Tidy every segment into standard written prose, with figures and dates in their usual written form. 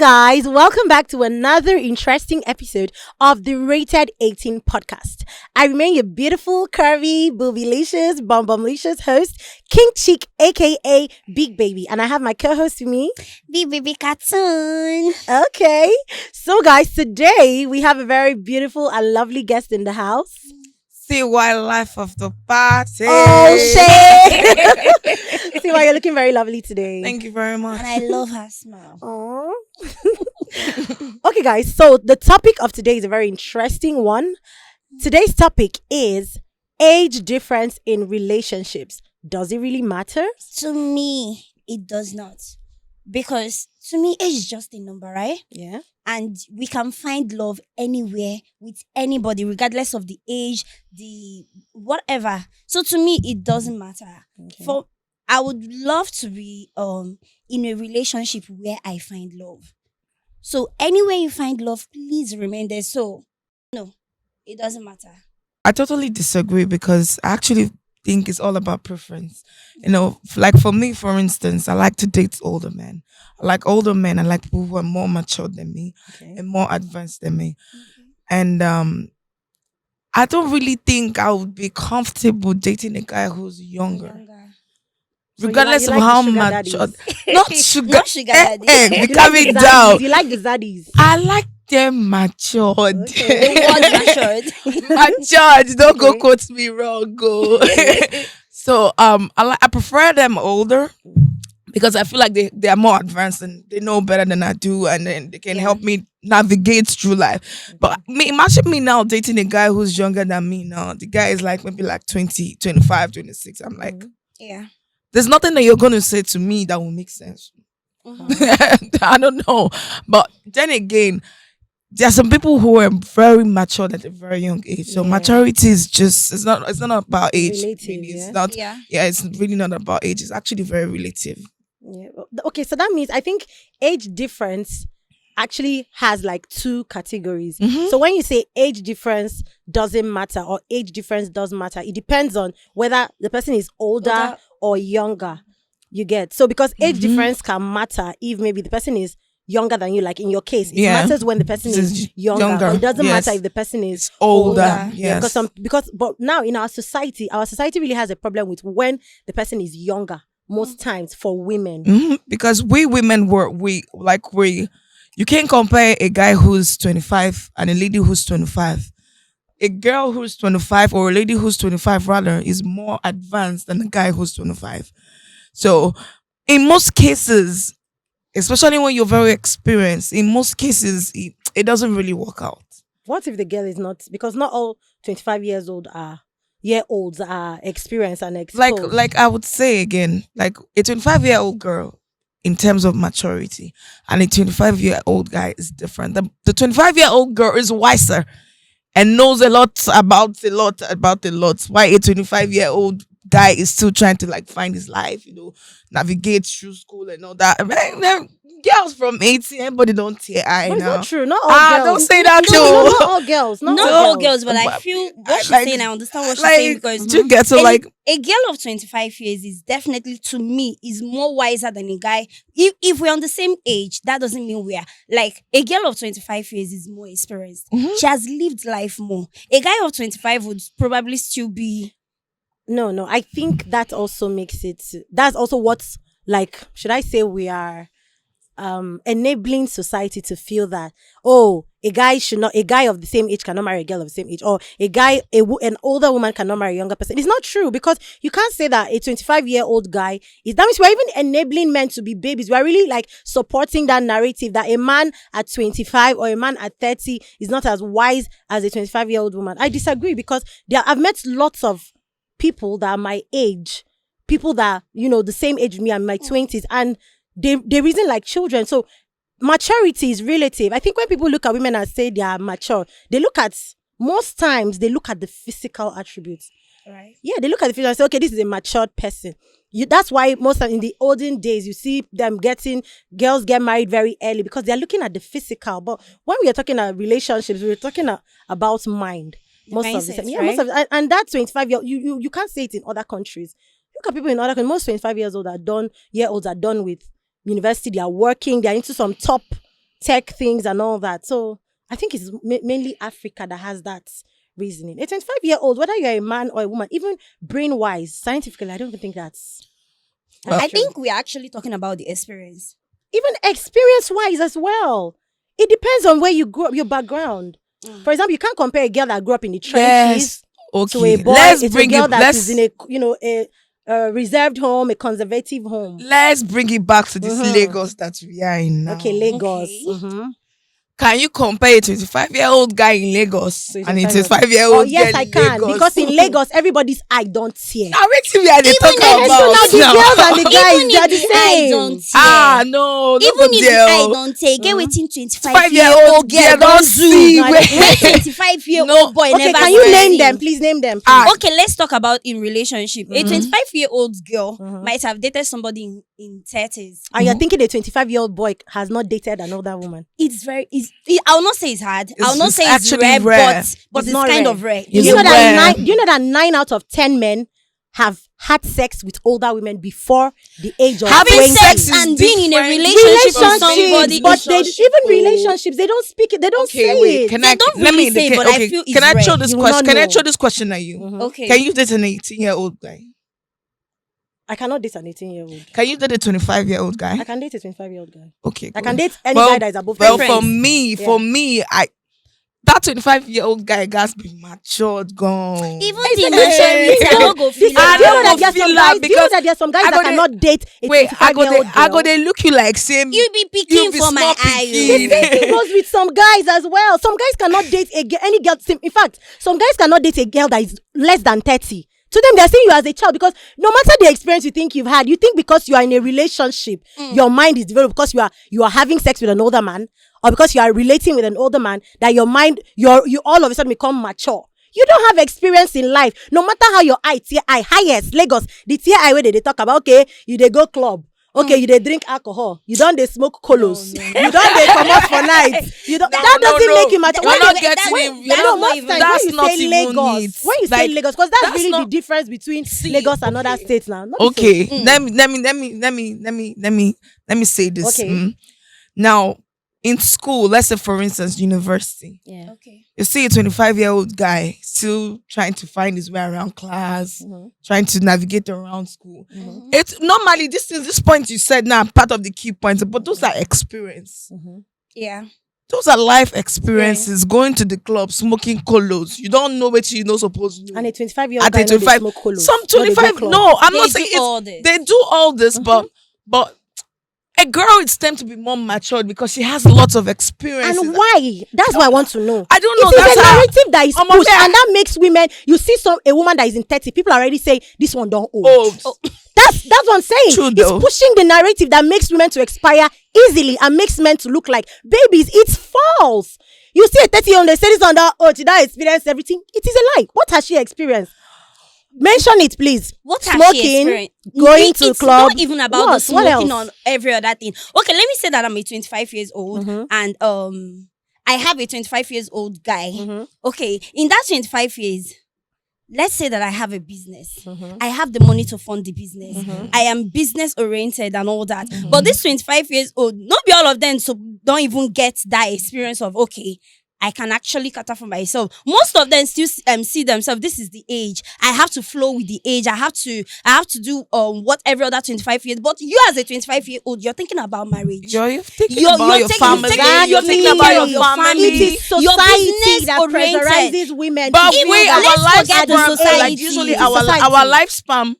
guys, welcome back to another interesting episode of the Rated 18 podcast. I remain your beautiful, curvy, boobylicious, bombomlicious host, King Chick, aka Big Baby, and I have my co-host with me, Big Baby Cartoon. Okay, so guys, today we have a very beautiful and lovely guest in the house. See wildlife of the party. Oh shit! See why you're looking very lovely today. Thank you very much. And I love her smile. Aww. Okay, guys. So the topic of today is a very interesting one. Today's topic is age difference in relationships. Does it really matter? To me, it does not. Because to me, age is just a number, right? Yeah. And we can find love anywhere with anybody, regardless of the age, the whatever. So to me, it doesn't matter. Okay. I would love to be in a relationship where I find love. So anywhere you find love, please remain there. So no, it doesn't matter. I totally disagree because I actually think it's all about preference. You know, like for me, for instance, I like to date older men. I like older men. I like people who are more mature than me and more advanced than me. And I don't really think I would be comfortable dating a guy who's younger. So Regardless you of like how the sugar mature. daddies. Not sugar. Not sugar daddy. Be You like calming the down. zaddies. You like the zaddies. I like them matured. Okay. What matured? Matured. Don't go Okay. quote me wrong. Go. So I prefer them older because I feel like they are more advanced and they know better than I do, and then they can help me navigate through life. But imagine me now dating a guy who's younger than me now. The guy is like maybe like 20, 25, 26. I'm like, Yeah. there's nothing that you're going to say to me that will make sense. I don't know. But then again, there are some people who are very mature at a very young age. So maturity is just it's not about age. Relative, really. yeah. It's not Yeah. it's really not about age. It's actually very relative. Yeah. Okay, so that means I think age difference actually has like two categories. So when you say age difference doesn't matter or age difference does matter, it depends on whether the person is older or younger. You get so because age difference can matter if maybe the person is younger than you, like in your case. It matters when the person is younger. But it doesn't matter if the person is older. Yeah, Yes. but now in our society really has a problem with when the person is younger. Most times for women. Because we women you can't compare a guy who's 25 and a lady who's 25. A girl who's 25 or a lady who's 25 rather is more advanced than a guy who's 25. So in most cases, especially when you're very experienced, in most cases it doesn't really work out. What if the girl is not, because not all 25 years old are experienced and exposed. Like I would say again, like a 25-year-old girl in terms of maturity and a 25-year-old guy is different. The 25-year-old girl is wiser and knows a lot about a lot. Why a 25-year-old guy is still trying to like find his life, navigate through school and all that. Girls from 18, everybody don't tear eye But it's now. not true. Not all girls. Don't say that too. No, not all girls. Not all girls, but I feel what she's like- saying, I understand what she's saying because you get to like a girl of 25 years is definitely, to me, is more wiser than a guy. If we're on the same age, that doesn't mean we're like a girl of 25 years is more experienced. She has lived life more. A guy of 25 would probably still be. No. I think that also makes it. That's also what's like. Should I say we are enabling society to feel that a guy of the same age cannot marry a girl of the same age, or an older woman cannot marry a younger person. It's not true, because you can't say that a 25-year-old guy is. That means we're even enabling men to be babies. We're really like supporting that narrative that a man at 25 or a man at 30 is not as wise as a 25-year-old woman. I disagree, because I've met lots of people that are my age, people that the same age with me, I'm in my 20s, and they reason like children. So maturity is relative. I think when people look at women and say they are mature, most times they look at the physical attributes. Right. Yeah, they look at the physical and say, okay, this is a matured person. That's why most time in the olden days, you see them girls get married very early, because they're looking at the physical. But when we are talking about relationships, we're talking about mind. Most of the time. Yeah, right? And that 25-year-old, you can't say it in other countries. Look at people in other countries. Most 25 years old are done with university. They are working. They are into some top tech things and all that. So I think it's mainly Africa that has that reasoning. A 25-year-old, whether you're a man or a woman, even brain-wise, scientifically, I don't even think that's I true. think we're actually talking about the experience. Even experience-wise as well. It depends on where you grew up, your background. For example, you can't compare a girl that grew up in the trenches to a Okay. boy. Let's It's bring a girl it. that is in a reserved home, a conservative home. Let's bring it back to this Mhm. Lagos that we are in now. Okay, Lagos. Okay. Mhm. Can you compare a 25-year-old guy in Lagos To a and a 25-year-old? 25-year-old Oh yes, girl I in can, Lagos? because in Lagos, everybody's eye don't tear. Now wait till we are they talk Even about if- So now the now. girls and the guys, Even they are if the the eye same. don't Ah no, Even if the eye don't take, get waiting 25-year-old girl don't see. No, I Wait. don't- When 25-year-old No. boy Okay, never can you see name it. them? Please name them. Ah. please. Okay, let's talk about in relationship. A 25-year-old girl Mhm. might have dated somebody in 30s. And you're thinking a 25-year-old boy has not dated an older woman. I will not say it's hard. I will not It's say it's actually rare, rare. but It's it's not kind rare. of rare. It's You know rare. that 9 out of 10 men have had sex with older women before the age of Having 20. sex is and being in a different. relationship with somebody, Relationships, but even Oh. relationships, they don't speak it. They don't Okay, say wait. it. Can They I don't let really me say, but I feel it's can I throw rare. this You will question? not Can I know. throw this question at you? Mhm. Okay. Can you date an 18-year-old guy? I cannot date an 18-year-old. Can you date a 25-year-old guy? I can date a 25-year-old guy. Okay. I good. can date any Well- guy that is above Well, 20. for me, that 25-year-old guy has been matured, gone. Even It's the a- maturity, I don't go Do feel you I know it. don't that go there are some feel guys? that Do you know because that there are some guys I that go dey- cannot date a Wait, I 25-year-old go girl? they look you like same. You be You picking be for my small eye. pikin. The same thing goes with some guys as well. Some guys cannot date any girl. In fact, some guys cannot date a girl that is less than 30. To them, they're seeing you as a child because no matter the experience you think you've had, you think because you are in a relationship, your mind is developed because you are having sex with an older man, or because you are relating with an older man, that your mind, you all of a sudden become mature. You don't have experience in life. No matter how your highest Lagos, the tier eye where they talk about, okay, you they go club. Okay, you they drink alcohol. You don't they smoke colos. You don't they come out for nights. You don't. No, that no, doesn't no. make you mature. You're When not you- getting when- it. You're no, not most even- times that's when you not say even Lagos, it. when you say Like, Lagos, because that's that's really not- the difference between See, Lagos and okay. other states now. Not the Okay, same. let me say this. Okay. Now, in school, let's say for instance, university, Yeah. Okay. you see a 25-year-old guy still trying to find his way around class, trying to navigate around school. It's normally this point you said now part of the key points, but those are experience. Yeah. Those are life experiences. Going to the club, smoking colos. You don't know what you know supposed to. And a 25-year-old At guy a know they 25, smoke colos. some No, they go 25. club. No, I'm They not do saying it's. all this. They do all this, but a girl it's time to be more matured because she has lots of experience. And why? That's what I want to know. I don't know. It is That's a how- narrative that is I'm pushed, aware. and that makes women. You see, a woman that is in 30, people already say this one don't old. Oh, That's what I'm saying. True, It's though. pushing the narrative that makes women to expire easily and makes men to look like babies. It's false. You see a 30-year-old, they say this on that, she don't experience everything. It is a lie. What has she experienced? Mention it, please. What has she Smoking, experienced? going to It's club. not even about What? the What smoking else? on every other thing. Okay, let me say that I'm a 25 years old and I have a 25 years old guy. Okay, in that 25 years, let's say that I have a business. I have the money to fund the business. I am business oriented and all that. But this 25 years old, not be all of them so don't even get that experience of okay, I can actually cater for myself. Most of them still see themselves. This is the age. I have to flow with the age. I have to do what every other 25 years. But you as a 25-year-old, you're thinking about marriage. you're thinking You're about your taking- family. exactly. You're thinking about your Your family. family. It is Your society business that oriented. pressurizes women. But to feel we, that- our let's forget the lifespan, society. like usually The our society. lifespan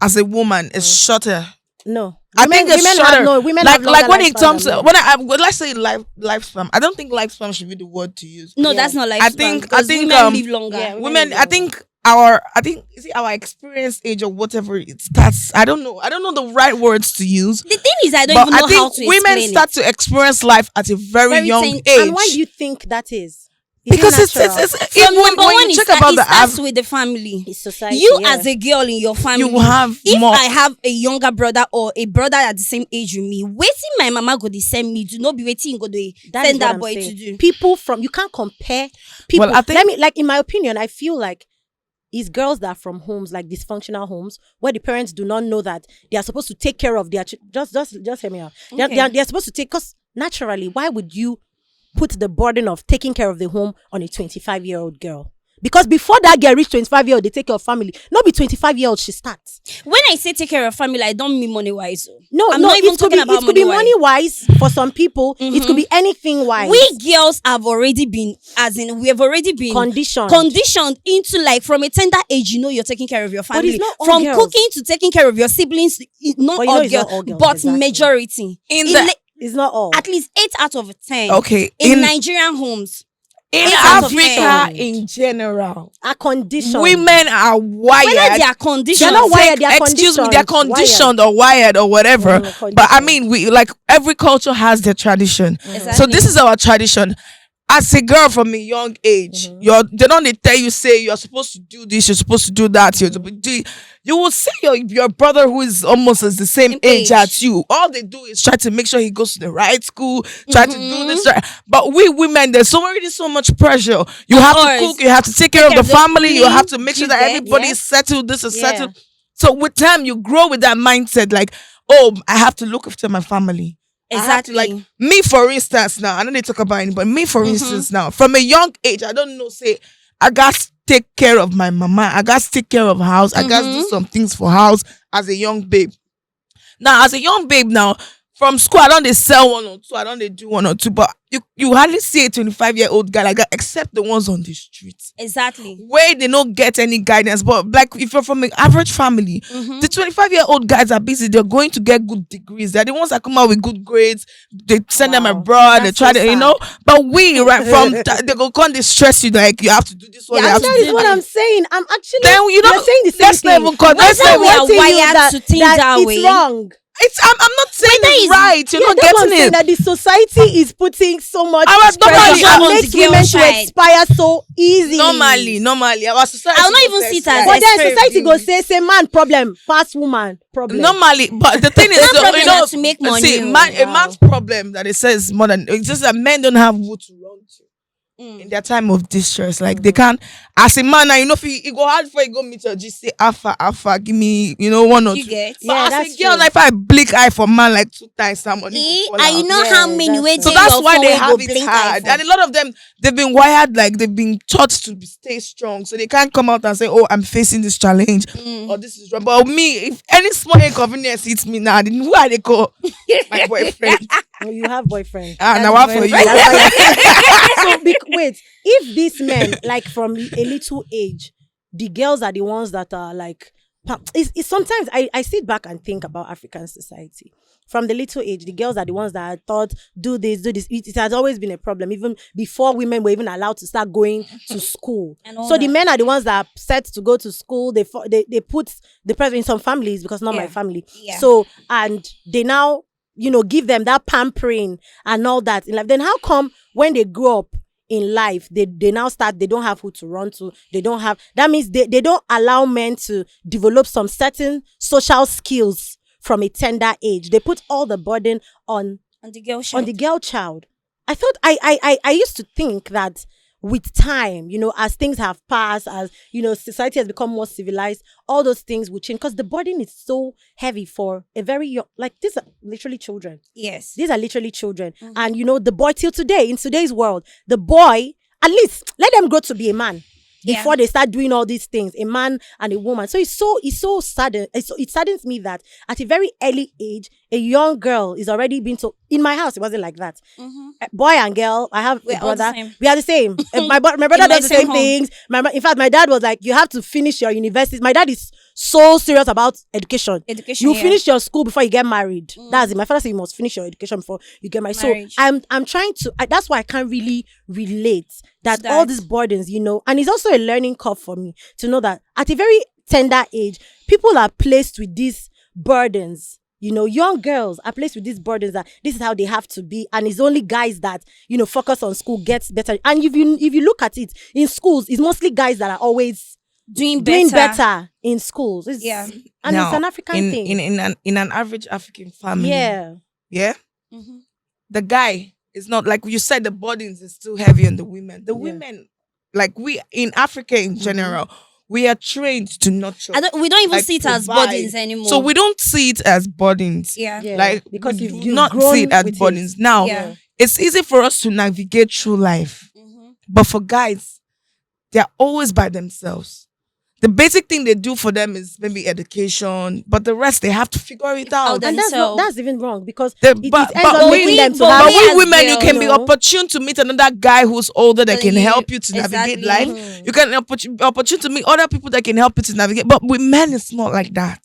as a woman is shorter. No. I think it's women shorter. have no women like have longer when it lifespan comes than to men. let's say lifespan. I don't think lifespan should be the word to use. No, Yeah. that's not like I think women live longer. Yeah. Women, live I think is it our experience age or whatever it starts. I don't know the right words to use. The thing is, I don't But even I know think how to women explain start it. to experience life at a very young tiny- age. And why do you think that is? Is it because it's natural? even Number when one, you it check about the starts average, with the family. It's society. You yeah. as a girl in your family, you will have if more. I have a younger brother or a brother at the same age with me, waiting my mama go to send me, do not be waiting go to That is send what that I'm boy saying. to do. People from you can't compare people. Well, I think- in my opinion, I feel like it's girls that are from homes like dysfunctional homes where the parents do not know that they are supposed to take care of their just hear me out. Okay. They're supposed to take because naturally, why would you put the burden of taking care of the home on a 25-year-old girl? Because before that girl reach 25-year-old, they take care of family. Not be 25-year-old, she starts. When I say take care of family, I don't mean money wise. No, I'm not even talking about it could be money wise for some people. It could be anything wise. We girls have already been, we have already been conditioned into like from a tender age, you're taking care of your family. But it's not all from girls. Cooking to taking care of your siblings, not all girls, but exactly. majority. It's not all. At least 8 out of 10. Okay. In Nigerian homes. In Africa in general, are conditioned. Women are wired. Whether they are conditioned, they're not wired. They are excuse me, conditioned. they're conditioned or wired or whatever. But I mean, we like every culture has their tradition. Exactly. So this is our tradition. As a girl from a young age, they don't tell you say you're supposed to do this, you're supposed to do that. You will say your brother who is almost as the same age as you. All they do is try to make sure he goes to the right school, try to do this. But we women, there's already so much pressure. You have to cook, you have to take care of the family, you have to make sure that everybody is settled, this is settled. So with time, you grow with that mindset like, oh, I have to look after my family. Exactly. Like me, for instance, now I know they talk about anybody. Me, for instance, now from a young age, I don't know. Say, I got to take care of my mama. I got to take care of house. I got to do some things for house as a young babe. Now, as a young babe, now from school, I don't they sell one or two. I don't they do one or two. But you hardly see a 25-year-old guy like that, except the ones on the streets. Exactly. Where they don't get any guidance. But like if you're from an average family, the 25-year-old guys are busy. They're going to get good degrees. They're the ones that come out with good grades. They send them abroad. They try to, But we, right from, they go come, they stress you like you have to do this one. Yeah, that is what I'm saying. I'm actually. Then you're saying the same thing. That's not we are wired to think that way. It's wrong. I'm not saying it's right. You're not getting it. That the society is putting so much pressure makes women to expire so easily. Normally, our society. I'll not even see it as. But then society go say man problem, past woman problem. Normally, but the thing is, to make money. See, a man's problem that it says more than it's just that men don't have who to run to. In their time of distress, like they can't. As a man, now if it go hard for you go meet your G, say alpha, give me, one or two. But as a girl, if I blink eye for man like 2 times, somebody. I know how many ways. So that's why they have it hard, and a lot of them they've been wired like they've been taught to stay strong, so they can't come out and say, "Oh, I'm facing this challenge," or "This is wrong." But me, if any small inconvenience hits me now, then who are they call? My boyfriend. Oh, you have boyfriend. Now what for you? So wait, if these men like from a little age, the girls are the ones that are like. It's sometimes I sit back and think about African society. From the little age, the girls are the ones that are taught do this. It has always been a problem, even before women were even allowed to start going to school. So the men are the ones that are set to go to school. They put the pressure in some families because not my family. Yeah. So and they now give them that pampering and all that in life. Then how come when they grow up in life, they now start, they don't have who to run to. They don't have, that means they don't allow men to develop some certain social skills from a tender age. They put all the burden on the girl child. I thought, I used to think that with time, as things have passed, as, society has become more civilized, all those things will change because the burden is so heavy for a very young, like these are literally children. Yes. These are literally children. And, the boy till today, in today's world, the boy, at least let them grow to be a man before they start doing all these things, a man and a woman. So it's so sudden. It saddens me that at a very early age, a young girl is already being told. In my house, it wasn't like that. Boy and girl, I have a brother. We are the same. My brother does the same things. In fact, my dad was like, you have to finish your university. My dad is so serious about education. You finish your school before you get married. That's it. My father said you must finish your education before you get married. So I'm trying to. That's why I can't really relate that all these burdens, and it's also a learning curve for me to know that at a very tender age, people are placed with these burdens. Young girls are placed with these burdens that this is how they have to be, and it's only guys that focus on school gets better. And if you look at it in schools, it's mostly guys that are always doing better in schools. And it's an African thing. In an average African family, the guy is not like you said. The burdens is still heavy on the women. The women, like we in Africa in general. we are trained to nurture. We don't even like, see it as provide. burdens anymore. So we don't see it as burdens. Yeah. Like because we you've do not grown see it as with burdens. it. Now Yeah. it's easy for us to navigate through life, but for guys, they're always by themselves. The basic thing they do for them is maybe education, but the rest they have to figure it out. them- And themselves. that's even wrong because The- it but- ends but up we- making them to but have. But we as women, you girls, can be you know. opportune to meet another guy who's older that Than can you. help you to navigate Exactly. life. You can opportune to meet other people that can help you to navigate. But with men, it's not like that.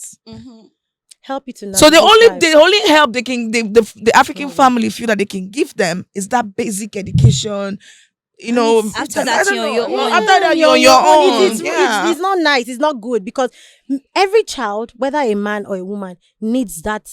help you to So the navigate life. only help they can the African family feel that they can give them is that basic education. You know, after I that, don't you're on know. your own. After that, you're on your own. It's not nice. It's not good because every child, whether a man or a woman, needs that,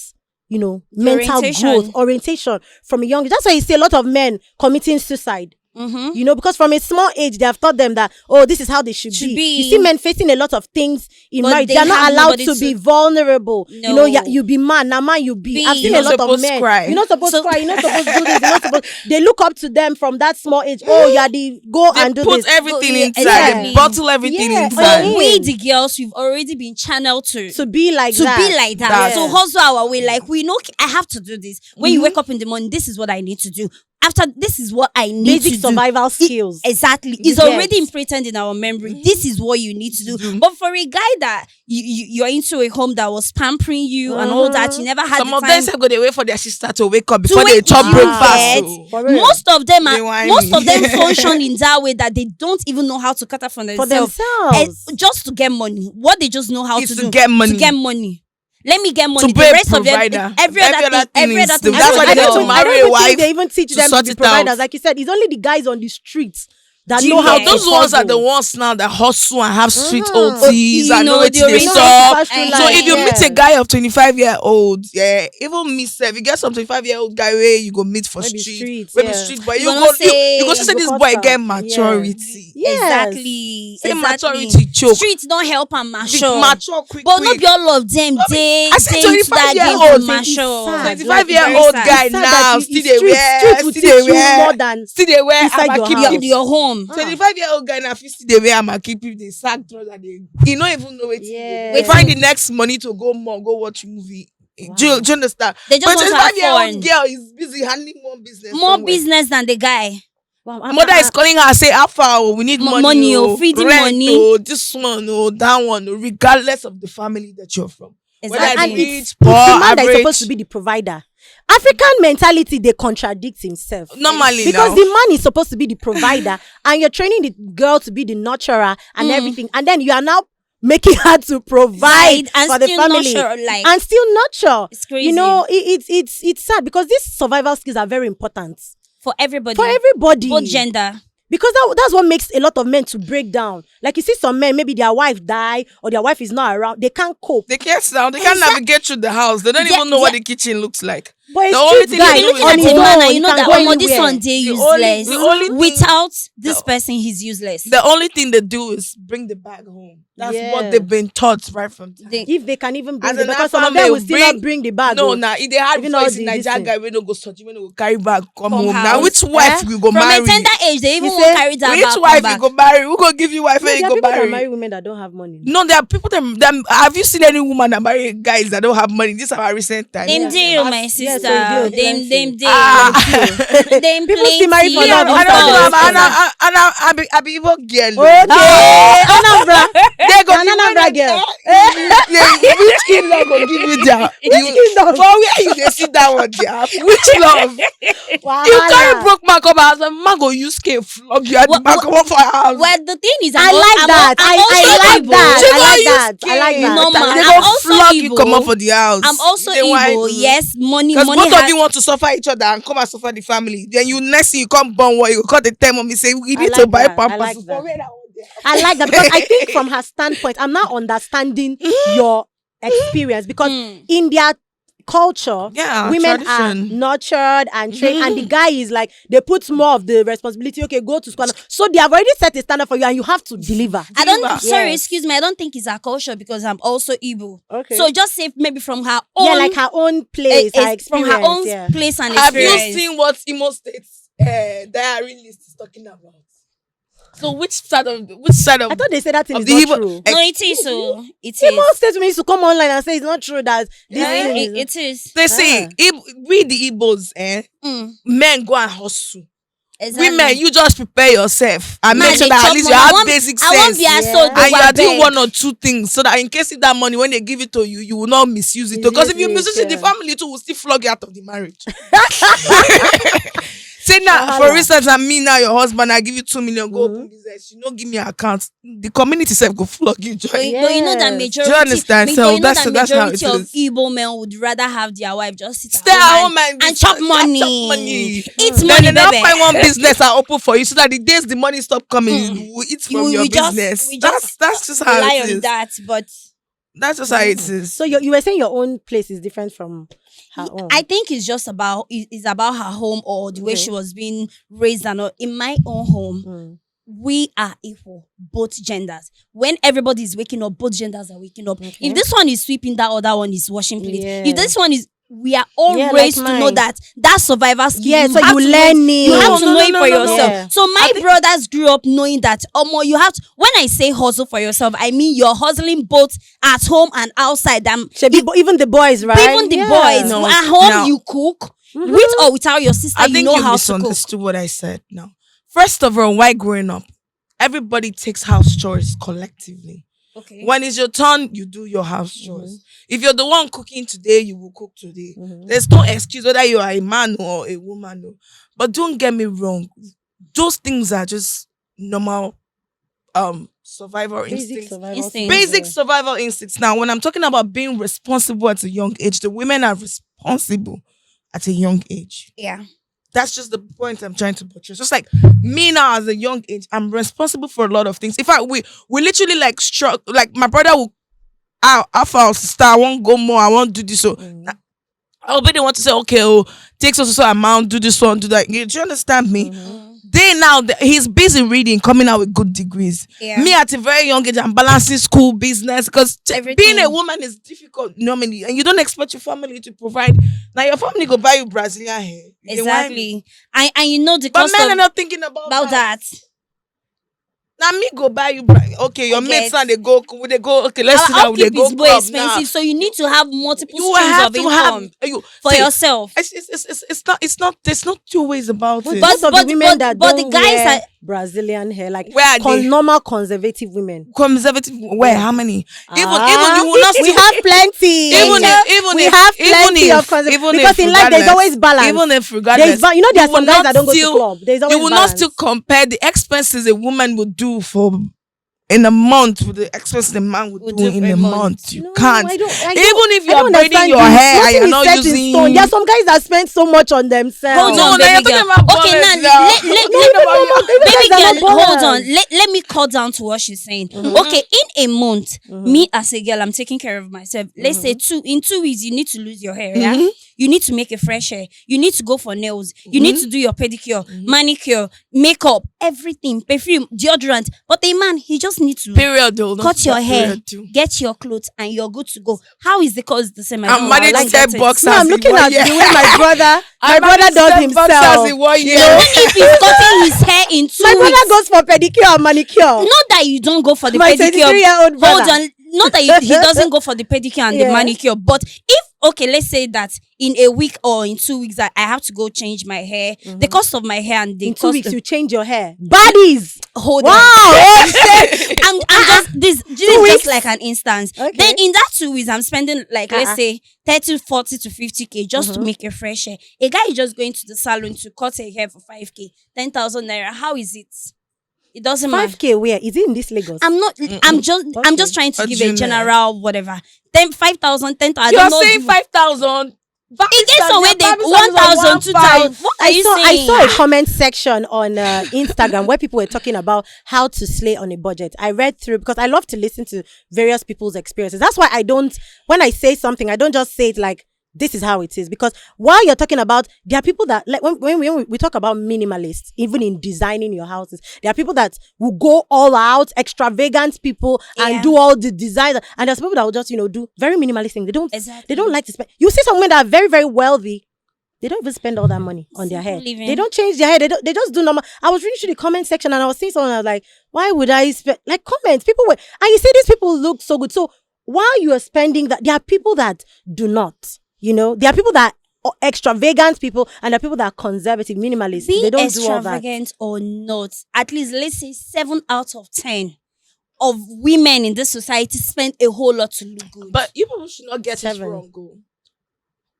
mental growth, orientation from a young age. That's why you see a lot of men committing suicide. Because from a small age, they have taught them that, this is how they should be. You see men facing a lot of things in But marriage. they They're not have allowed nobody to be to- vulnerable. No. You be man. Now man, you be. I've seen You're a not lot of supposed to men. cry. You're not supposed to So- cry. You're not supposed to do this. You're not supposed. They look up to them from that small age. Oh, yeah, go They and do put this. everything Yeah, inside. exactly. They bottle everything Yeah. inside. Oh, We the girls, we've already been channeled to be like to that. be like that. That- So hustle our way. Like we know I have to do this. When you wake up in the morning, this is what I need to do. After this is what I need Basic to survival do. skills. Exactly. You It's get. already imprinted in our memory. This is what you need to do. But for a guy that you're into a home that was pampering you and all that, you never had Some the of time them say go they wait for their sister to wake up to before they wake chop you breakfast. get. Oh. For real. Most of them They whine most me. of them function in that way that they don't even know how to cut out for For themselves. themselves. Just to get money. What they just know how Is to to do get money. To get money. Let me get money. To The be a rest of them, provider. every other thing is every other thing. the- that's why I they don't have to even- marry I don't a even wife think they even teach to them to sort be it providers. out. Like you said, it's only the guys on the streets that Do you know how get- to Those ones are the hustle. ones now that hustle and have street Mhm. OTs You and know, know where the they original stop. pass through So life, if you yeah. meet a guy of 25-year-old, yeah, even me self, you get some 25-year-old guy where you go meet for Maybe street, streets, maybe yeah. street, but You you gonna go say- you go to say you this go boy cut get out. maturity. Yes. Exactly. Say exactly. maturity choke. Streets don't help and mature. Mature quick. But not be all of them. They I said into that game 25-year-old, to it's mature. sad. 25-year-old Like, guy It's sad now that you- still it's they street wear, will still teach they you wear, more than still they wear. inside I'ma your keep house. you. Your home. 25-year-old guy now fit still they wear. I'ma keep you the sack trouser. He don't even know it. Yeah. They find the next money to go more, go watch movie. Do you understand? They just But want to have 25-year-old fun. girl is busy handling more business. More somewhere. business than the guy. Wow, Mother is calling her, say, how far? Oh, we need money. money, Oh, feeding rent, money. Oh, this one, oh, that one, oh, regardless of the family that you're from. Whether Exactly. it's and rich, it's poor, the man that is average. supposed to be the provider. African mentality, they contradict himself. Normally Because now. the man is supposed to be the provider and you're training the girl to be the nurturer and everything. And then you are now making her to provide Right, and for the still family. nurture, like- and still nurture. It's crazy. You know, it's sad because these survival skills are very important For everybody. for everybody. Both gender. Because that's what makes a lot of men to break down. Like you see some men, maybe their wife die or their wife is not around. They can't cope. They can't sound. They can't navigate through the house. They don't Yeah, even know what yeah. the kitchen looks like. But The a only street thing guy they You're do looking is at on a his man own, and he you know can that go on this anywhere. one day The useless. only thing- Without this person, he's useless. The only thing they do is bring the bag home. That's what Yes. they've been taught right from time. If they can even bring As it, an because some alpha of them male, will still not bring the bag. No, oh. nah. If they had Even before all it's the in Nigeria this guy, we no go search, we no go carry bag, come Come home. house. Now which wife we go From marry? a tender age, they even You won't say, carry that Which back. wife back. you go marry? Who go give you wife No, and there you are go people that marry? marry women that don't have money. No, there are people that have you seen any woman that marry guys that don't have money? This is our recent time. Them deal, my Yes, sister. so they Them plenty. deal. Ah. Them People still marry for plenty. love I inside don't the know. restaurant. I be even girl. Okay, Anambra. They go An Anambra girl. Which in-law go give you that? in-law? For where you dey sit down on there? Which love? You carry broke man come house, and man go use cane flog you at the What- back of for house. Well, the thing is, I like that. I like that. She I go like use that. I like cane. that. No, man. They I'm go also flog you Igbo. come up for the house. I'm also They whine Igbo. you. Yes, money Because money both of has- you want to suffer each other and come and suffer the family. Then you next thing you come born what you call the time on me say we I need like to buy that. I pampers. like For that. where that one there? I like that because I think from her standpoint, I'm now understanding your experience because in their culture, Yeah, women tradition. are nurtured and trained, and the guy is like they put more of the responsibility. Okay, go to school. So they have already set a standard for you, and you have to deliver. I don't. Deliver. Sorry, Yes. excuse me. I don't think it's our culture because I'm also Igbo. Okay. So just say maybe from her own. Yeah, like her own place, her from experience. her own yeah. place and Have experience. you seen what Imo State's diary list is talking about? So which side of I thought they said that thing of is the not Igbo- true. No, it is. So it Igbo is. states me to come online and say it's not true that this Yeah, thing is. it is. They say we the Igbos, men go and hustle. Exactly. Women, you just prepare yourself and Man, make sure they that chop at least money. you I have want- basic I won't sense. be as Yeah. so And you are doing one or two things so that in case if that money when they give it to you, you will not misuse it. Because if you misuse it, the family too will still flog you out of the marriage. Say now, for instance, I'm me now, your husband, I give you 2 million, go open business. You don't give me an account. The community self go flog you. But you know that Yes. majority. Do you understand? But So you know that's that how it majority of is. Igbo men would rather have their wife just sit Stay at home and chop money. Eat Eat money, money, then baby. find one business I open for you so that the days the money stop coming, you will eat from your business. That's just how rely it on is. that, but That's just how it is. So you were saying your own place is different from her own. I think it's just about her home or the way she was being raised. And all. In my own home, we are equal, both genders. When everybody is waking up, both genders are waking up. If this one is sweeping, that other one is washing plates. Yeah. If this one is, we are all Yeah, raised like to know mine. that survivor skill. Yeah, so have you to learn know it. You have to No, know no, it no, for no, no. yourself. Yeah. So my brothers grew up knowing that you have to, when I say hustle for yourself, I mean you're hustling both at home and outside. Even the boys, right? Even the boys. No, At home now- you cook. With or without your sister, I you think know you how to cook. misunderstood what I said now. First of all, why growing up, everybody takes house chores collectively. Okay. When it's your turn, you do your house chores. If you're the one cooking today, you will cook today. There's no excuse whether you are a man or a woman. No. But don't get me wrong. Those things are just normal survival instincts. Basic survival instincts. Now, when I'm talking about being responsible at a young age, the women are responsible at a young age. Yeah. That's just the point I'm trying to portray. Just like me now as a young age, I'm responsible for a lot of things. In fact, we literally like like my brother will our sister, I won't go more, I won't do this. So I'll be the one to say, okay, take so amount, do this one, do that. Do you understand me? They now he's busy reading, coming out with good degrees. Yeah. Me at a very young age, I'm balancing school, business, because Everything. being a woman is difficult normally, and you don't expect your family to provide. Now your family go buy you Brazilian hair. Exactly. And you know the But cost men of are not thinking about that. Now me go buy you. Okay, your I mates get. and they go. Okay, let's see Our how they upkeep go. is more club expensive, now. so you need to have multiple You streams have of to income have for see, yourself. It's not. There's not two ways about it. Most of the women that but don't the guys wear are Brazilian hair, like Where are they? normal conservative women. Conservative. Where? How many? Even Ah, you will not. we have plenty. Even we if, have even plenty if, of conservative even because if in life there's regardless- always balance. Even if regardless, You know there are you will some guys not that don't go to still- club. There's always you will balance. not still compare the expenses a woman would do for in a month with the expenses a man would do in a month. You No, can't. I don't- Even if I you are don't braiding understand your this. hair and Nothing you're is not set in using. stone. There are some guys that spend so much on themselves. Hold No, on, now you're baby girl. talking about Okay, ballers now now. baby guys are girl, not hold on. ballers. Let me cut down to what she's saying. Okay, in a month, me as a girl, I'm taking care of myself. Let's say in 2 weeks, you need to lose your hair. Yeah, you need to make a fresh hair. You need to go for nails. You need to do your pedicure, manicure, makeup, everything, perfume, deodorant. But a man, he just needs to Period. Though. cut your hair, Period too. get your clothes, and you're good to go. How is the cost the same? I I'm don't managing like to that. get boxers. No, I'm looking at the way my brother does himself. In 1 year. Even if he's cutting his hair in 2 My weeks, brother goes for pedicure and manicure. not that you don't go for the My pedicure. 23-year-old brother. Hold on. Not that he doesn't go for the pedicure and the Yeah. manicure, but if okay, let's say that in a week or in 2 weeks that I have to go change my hair, the cost of my hair and the In 2 cost weeks, of, you change your hair. Bodies. hold Wow. on. I'm just this is just weeks. like an instance. Okay. Then in that 2 weeks, I'm spending like let's say 30, 40 to 50K just to make a fresh hair. A guy is just going to the salon to cut a hair for 5K, 10,000 naira. How is it? It doesn't matter. 5K where? Is it in this Lagos? I'm not. I'm just trying to A give junior. a general whatever. 5,000, 10,000. You are saying 5,000. It gets somewhere they 1,000, 2,000. What are you I saying? saw a comment section on Instagram where people were talking about how to slay on a budget. I read through because I love to listen to various people's experiences. That's why when I say something, I don't just say it like, this is how it is. Because while you're talking about, there are people that, like when we talk about minimalists, even in designing your houses, there are people that will go all out, extravagant people, and do all the design. And there's people that will just, do very minimalist things. They don't Exactly. like to spend. You see some women that are very, very wealthy, They don't even spend all that money on their hair. living. They don't change their hair. They just do normal. I was reading through the comment section and I was seeing someone. I was like, why would I spend like comments? People were, and you see these people look so good. So while you are spending that, there are people that do not. There are people that are extravagant people, and there are people that are conservative, minimalist. Being They don't do all that. extravagant or not, at least let's say 7 out of 10 of women in this society spend a whole lot to look good. But you people should not get it 7. wrong.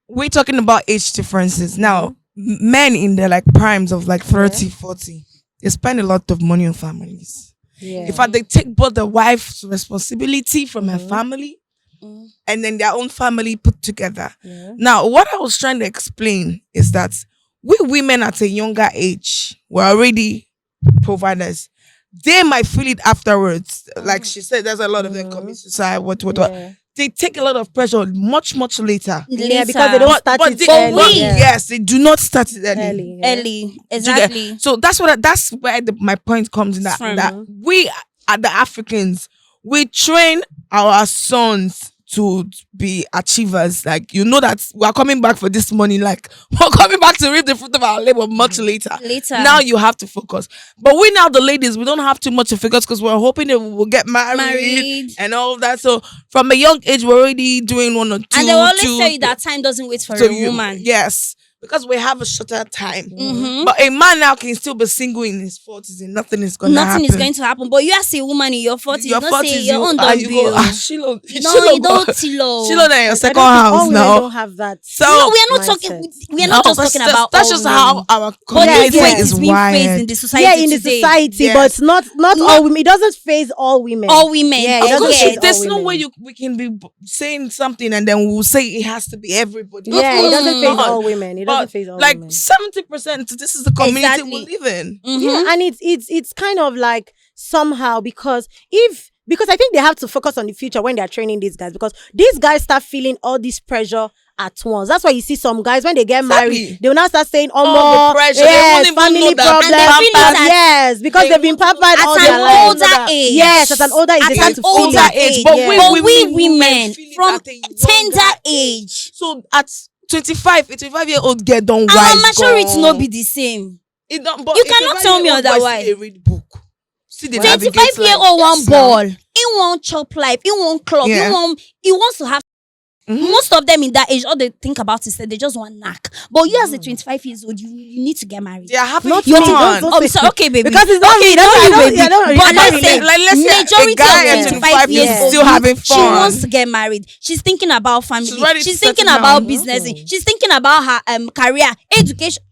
We're talking about age differences. Now, men in their like primes of like 30, 40, they spend a lot of money on families. Yeah. In fact, they take both the wife's responsibility from her family and then their own family put together. Yeah. Now, what I was trying to explain is that we women at a younger age were already providers. They might feel it afterwards. Like she said, there's a lot of them commit suicide, what. Yeah. They take a lot of pressure much later. Yeah, because they don't start it they early. don't- Yeah. Yes, they do not start it early. Early. Yeah. Early, Do you get- exactly. So that's where my point comes in that, From- that we are the Africans. We train our sons to be achievers. Like, that we're coming back for this money. Like, we're coming back to reap the fruit of our labor much later. Now you have to focus. But we now, the ladies, we don't have too much to focus because we're hoping that we will get married and all of that. So from a young age, we're already doing 1 or 2. And they will always tell you that time doesn't wait for a woman. Yes. Because we have a shorter time. Mhm. But a man now can still be single in his 40s and nothing is going to happen. Nothing is going to happen. But you as a woman in your 40s, Your don't 40s, say your own don't you bill. go, Shilo, No, you don't tilo. Shilo, in your second All house women now. don't have that. So No, we are not mindset. talking. We are not just talking about. that's all just women. how our But community this way is is being faced in wired. the society. Yeah, in the today. society, Yes. but not all women. It doesn't phase all women. All women. Yeah, it Of doesn't course, phase all there's no women. way we can be saying something and then we'll say it has to be everybody. Yeah, it doesn't phase Not. all women. It doesn't But phase all like women. 70%, this is the community Exactly. we live in. Yeah, and it's kind of like somehow because I think they have to focus on the future when they're training these guys, because these guys start feeling all this pressure at once. That's why you see some guys when they get married, they will now start saying, "Oh, All more the pressure. yes, They won't even family know that problems." And they feel it at- Yes, because they they've been won't know pampered all at their an lives. older age. Yes, at an older age, they At start an to older feel that age. But yeah. we But we women women feel it from at a tender younger age, So at 25, a 25-year-old girl don't our wise maturity gone. not be the same. It don't, but You a cannot tell me 25-year-old boy otherwise. still dey read book. See the navigate 25-year-old life. one Yes, now. ball. He won't chop life. He won't club. Yeah. He wants to have. Mhm. Most of them in that age, all they think about is that they just want knack. But you as a 25 years old, you need to get married. They are having Not fun. me, don't Oh, say- sorry, okay, baby. Because it's not me. not I you, don't- baby. I don't- But I let's don't say, relate. Like, let's say majority a guy of at 25 years is old, still having she fun. wants to get married. She's thinking about family. She's ready to She's thinking settle about down. business. She's thinking about her career, education.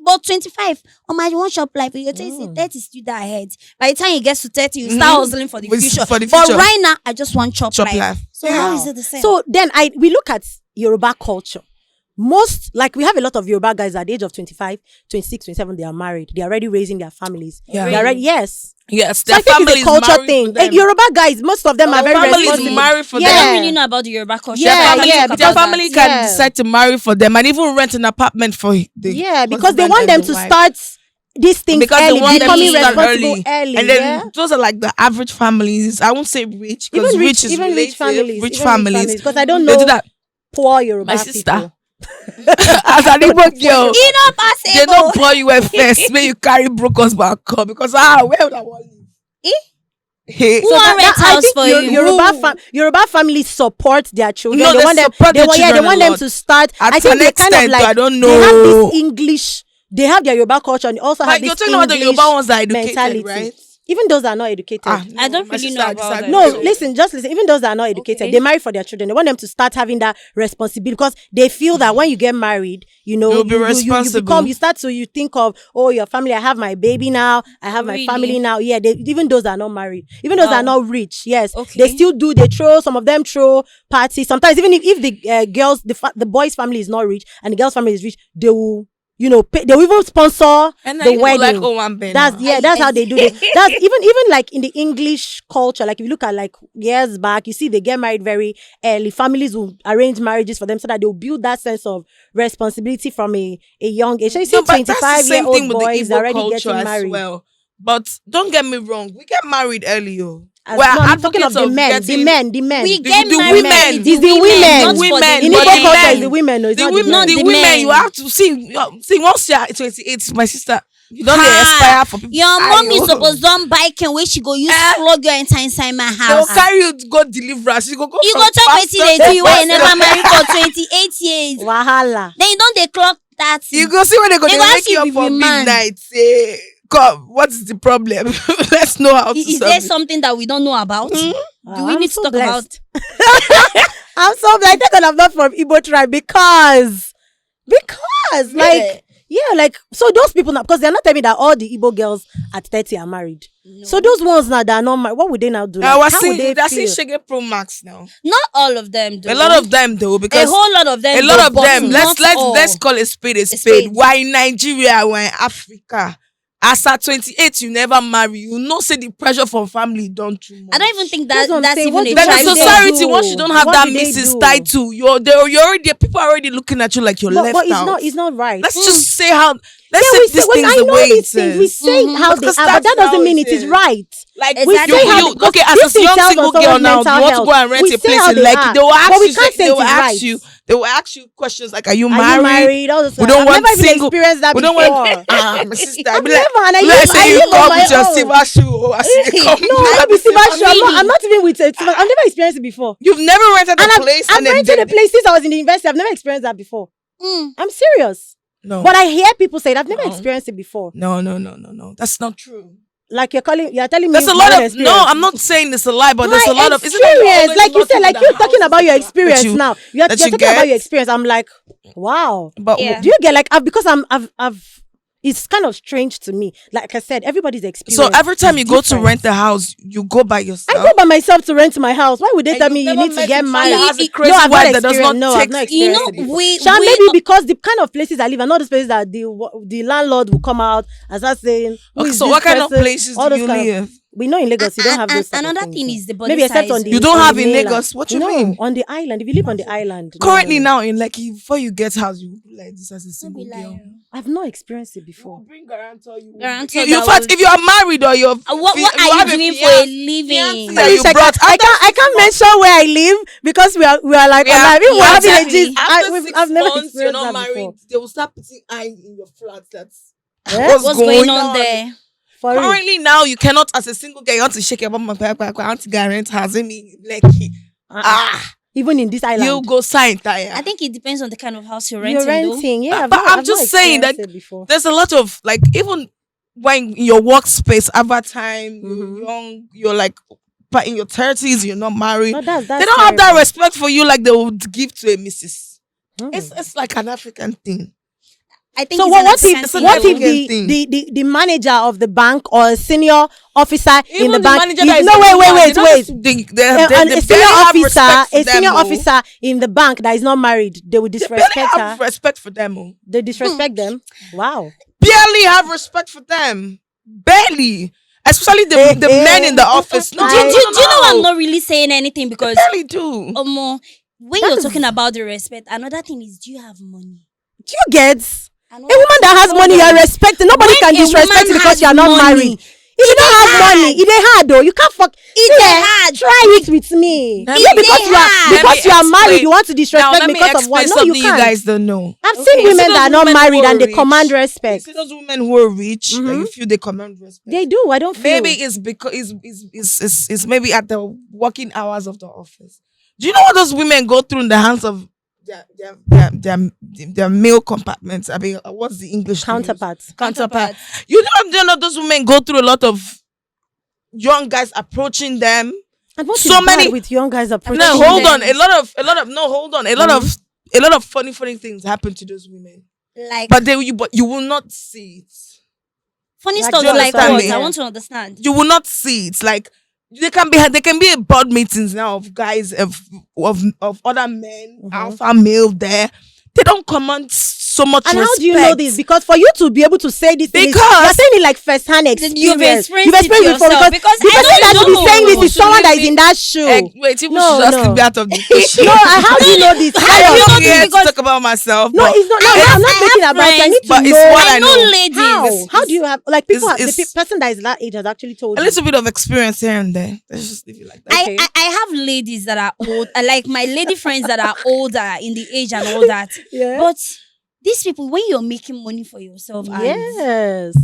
But 25, I want shop life. Your 30 still that ahead. By the time he gets to 30, you start hustling for the With- future. for the But future. right now, I just want chop Chop life. life. So how is it the same? So then we look at Yoruba culture. Most, like we have a lot of Yoruba guys at the age of 25, 26, 27, they are married. They are already raising their families. Yeah. They are already, yes. Yes, So their I think family it's a is culture married thing. for them. Yoruba guys, most of them are Their very family is responsible. married for I Yeah. them. don't really know about the Yoruba culture. Yeah, Their family yeah, talk because Their about family that. can Yeah. decide to marry for them and even rent an apartment for the Yeah, because they husband want and them the to wife. start these things Because early, they want them becoming to start responsible early. early. And then yeah? those are like the average families. I won't say rich because Even rich is even relative. rich families. Rich even families. Because I don't They know do that. poor Yoruba My sister. people. As an Igbo girl, You know, they don't pour you at first when you carry broke husband come because where would I want live? Hey. Who want rent I house think for you? Yoruba families support their children. No, they they want them. support They their want, yeah, they children want a them lot. to start. At I think an they kind of extent, like I don't they have know. this English. They have their Yoruba culture and they also have Like this you're talking about the English Yoruba ones that are educated, mentality. right? Even those that are not educated. I don't my really sister know I about disagree. that. No, So- listen, just listen. Even those that are not educated, Okay. they marry for their children. They want them to start having that responsibility because they feel that when you get married, You'll be responsible. you think of, oh, your family, I have my baby now, I have my Really? family now. Yeah, even those that are not married, even those that are Wow. not rich, yes, Okay. they still do. Some of them throw parties. Sometimes even if the girls, the boys' family is not rich and the girls' family is rich, they will. Pay, they will even sponsor And the wedding. like one Ben. That's how they do it. That's even like in the English culture. Like if you look at like years back, you see they get married very early. Families will arrange marriages for them so that they'll build that sense of responsibility from a young age. So you see, 25-year-old boys already getting married. Well. But don't get me wrong, we get married early, yo. I'm talking of the men. The men. We The get the married women. for It's the women. not for Women. in the but Igbo the culture, men. it's the women. No, it's The not women, Not the the women, men. you have to see once you're 28, my sister, you don't Ha! expire for people. Your mommy Ayo. suppose don't buy can where she go use flog your enter inside my They will house. carry you to go deliverance. You go You from go talk pastor wetin they to do you why you pastor. never marry for 28 years. Wahala. Then you don't dey clock 30. You go see when they go They they go wake ask you you up if for you be man. midnight. Say, come, what is the problem? Let's know how to Is solve there it. something that we don't know about? Do we I'm need so to talk blessed. I'm so blessed that I'm not from Igbo tribe because like so those people now, because they're not telling me that all the Igbo girls at 30 are married. No. So those ones now that are not married, what would they now do? I Like, was how would seeing they that's in feel? Shege Pro Max now. Not all of them though. A lot of them though, a because whole lot of them. a lot though, of but them. not all. Let's call a spade a spade. spade. Why in Nigeria? Why in Africa? As at 28, you never marry. You know, say the pressure from family don't too much. I don't even think That's what I'm that's saying. even What a do Then What in do they society, do? once you don't have What that do they Mrs. do? title, you're already people are already looking at you like you're left But it's out. not right. Let's just say how. Let's Yeah, we say these say, things I the know way these it things. We is. say how they Because are, but that that's how doesn't mean it it is is. right. Like Exactly. We say how you because okay as this a thing young tells single us girl someone's now, mental you want to health. go and rent We a say place how in they Lekki. are, They will ask but we you. can't say They it will is ask right. you. They will ask you questions like, "Are you Are you married? married? All those We don't I've want never even single- experienced that We don't before. want my sister. I I've be like, never, and I let's live, say I you live on come my with your own. silver shoe. I see you come. No, not be silver shoe. Really? I'm not even with it. I've never experienced it before. You've never rented And a place I've and then rented a place since I was in the university. I've never experienced that before. Mm. I'm serious. No, But I hear people say it. I've never No. experienced it before. no. That's not true. Like you're telling me There's a my lot own of experience. no. I'm not saying it's a lie, but there's a My lot of isn't that you're experience, always like you said, knocking like the you're talking houses about your that experience you- now. You're that you talking about get. your experience. I'm like, wow. But Yeah. Do you get like because I've it's kind of strange to me. Like I said, everybody's experience. so every time is you go to different. rent a house, you go by yourself. I go by myself to rent my house. Why would they And tell you've me you never need to met get a married? child that has a No, crazy I've wife not that does experienced. not No, I've text. not You experienced know, it before. we Maybe because the kind of places I live and all those places that the landlord will come out and start saying, who Okay, is so this what kind of person? places All do those you kind of- live? We know in Lagos you don't have those type of another things, thing so. is the body Maybe except size. on the You don't on have the in mainland. Lagos. What you No, mean? on the island. If you live on the island, no. Currently now in Lekki, before you get house, you be like this as a single girl. I've not experienced it You before. will bring guarantor. Guarantor In that fact, was- if you are married or you're What you are have you a doing for fiance- a living? that you brought I after can't mention where I live because we are like Yeah, alive. Even we're yeah, having a exactly. gist. After 6 I've never months, you're experienced not that married. before. They will start putting eyes in your flat. That's Eh? What's going on there? For real. currently now. You cannot, as a single girl, you want to shake your bum. I want to guarantee has me Lekki. Even in this island. You go sign tire. I think it depends on the kind of house you're You're renting. renting, yeah. But I'm just saying that I've not experienced it before. there's a lot of like even when in your workspace, over time, Mhm. you're young, you're like but in your 30s, you're not married. No, that's They don't have that respect for you like they would give to a missus. Mm. It's like an African thing. I think So it's what an if African what thing. if the manager of the bank or a senior officer in the bank manager is, that is no the one, wait they and a senior officer officer in the bank that is not married, they will They disrespect barely have her. respect for them. Oh. They disrespect them. Wow. Barely have respect for them. Barely. Especially the men in the office. No, Do Do you you know I'm not really saying anything because barely do. when you're talking about the respect, another thing is, do you have money? Do you get a Another woman that has thing- money you are respecting? Nobody When can a disrespect woman you because has you are not money, married. If you don't have hard. money, it ain't hard though. You can't fuck. It's Yeah, hard. Try it with me. Let Yeah, me- because you are Let because me you are married, explain. you want to Now disrespect let me me because of what? explain No, you something you can't. guys don't know. I've Okay. seen You see women those that are not women who married are and they rich? command You respect. see those women who are rich, that Mhm. you feel they command respect. They do. I don't feel. Maybe it's because it's maybe at the working hours of the office. Do you know what those women go through in the hands of their male compartments? I mean, what's the English to use? Counterparts. Counterpart. You know those women go through a lot of young guys approaching them. And what So is bad many- with young guys approaching No, Approaching hold them. on. A lot of no, hold on. A lot of funny things happen to those women. Like But you will not see it. funny Like, stuff do you like understand what? me? I want to understand. You will not see it. Like they can be a board meetings now of guys of other men, Mhm. alpha male there. They don't command so much And respect. how do you know this? Because for you to be able to say this, you're Because saying it like first-hand experience. You've experienced it before, yourself, because the I person that don't should be know. saying this People is someone should that is leave in that shoe. wait, people No, should just no. leave me out of the question. No, how do you know this? How do you I'm know not this? here to Because talk about myself. No, but it's not. No, I I'm not have thinking about. I friends, need to but it's know. what I I know know. ladies. How do you have like people? it's- The person that is that age has actually told A you. little bit of experience here and there. Let's just leave it like that. Okay. I have ladies that are old, like my lady friends that are older in the age and all that. Yeah. But these people, when you're making money for yourself, and Yes.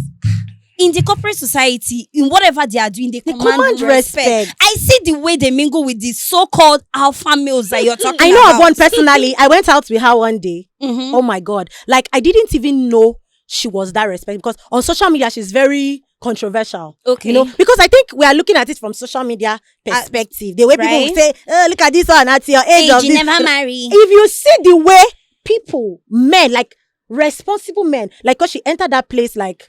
in the corporate society, in whatever they are doing, they command respect. respect. I see the way they mingle with the so-called alpha males that you're talking I know about. of one personally. I went out with her one day. Mhm. Oh my God. Like, I didn't even know she was that respect because on social media, she's very controversial. Okay. You know, because I think we are looking at it from social media perspective. The way people right. will say, oh, look at this one at your age of you this. never marry. If you see the way people, men, like responsible men, like because she entered that place like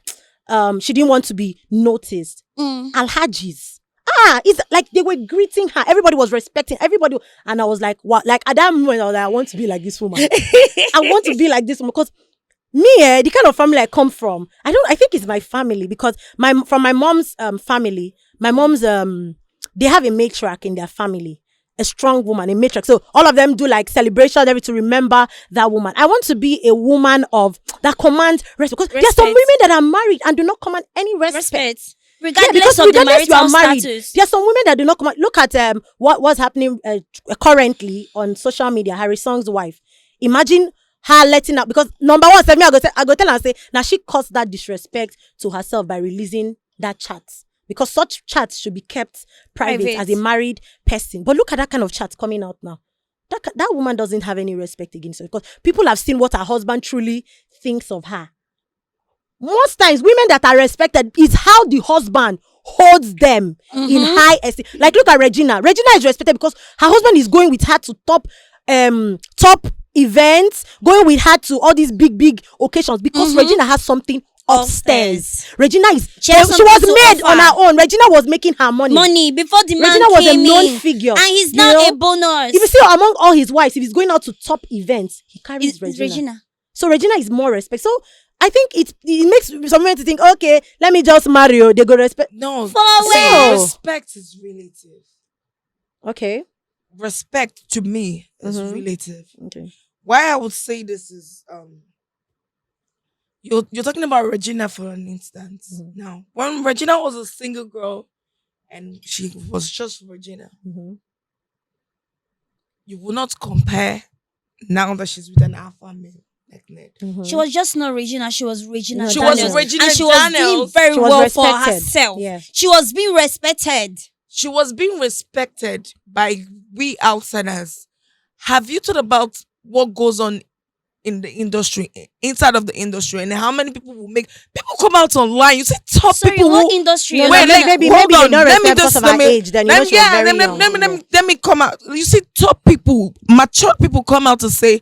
she didn't want to be noticed. Alhajis. It's like they were greeting her. Everybody was respecting everybody. And I was like, what? Like at that moment, I was like, I want to be like this woman. I want to be like this woman because me, the kind of family I come from, I think it's my family because from my mom's family, my mom's they have a matriarch in their family, a strong woman, a matriarch. So all of them do like celebration every to remember that woman. I want to be a woman of that commands respect because there are some women that are married and do not command any respect. Regardless of the marital status. There are some women that do not command. Look at what's happening currently on social media. Harry Song's wife. Imagine her letting out because number one, I go tell her and say now she caused that disrespect to herself by releasing that chat because such chats should be kept private as a married person. But look at that kind of chat coming out now. That woman doesn't have any respect against her because people have seen what her husband truly thinks of her. Most times, women that are respected is how the husband holds them in high esteem. Like look at Regina. Regina is respected because her husband is going with her to top events, going with her to all these big occasions because Regina has something upstairs. Regina she was made on her own. Regina was making her money Before the man Regina was a came known in, figure, and he's now a bonus. If you see among all his wives, if he's going out to top events, he carries It's Regina. So Regina is more respect. So I think it makes some women to think, okay, let me just marry you. They go respect. No, So- respect is relative. Okay. Respect to me is relative. Okay. Why I would say this is you're talking about Regina for an instance. Now, when Regina was a single girl and she was just Regina, you will not compare now that she's with an alpha male like Ned. She was just not Regina. She was Regina. She Daniels. was Regina and she was doing Daniels. very She was well for respected. herself. Yeah. She was being respected. She was being respected by we outsiders. Have you thought about what goes on in the industry, inside of the industry, and how many people will make people come out online? You see top Sorry, people what who industry? No, Wait, maybe hold they on. don't Let me respect just- because of let her me- age. Then you know she was very young. let me come out. You see, top people, mature people come out to say,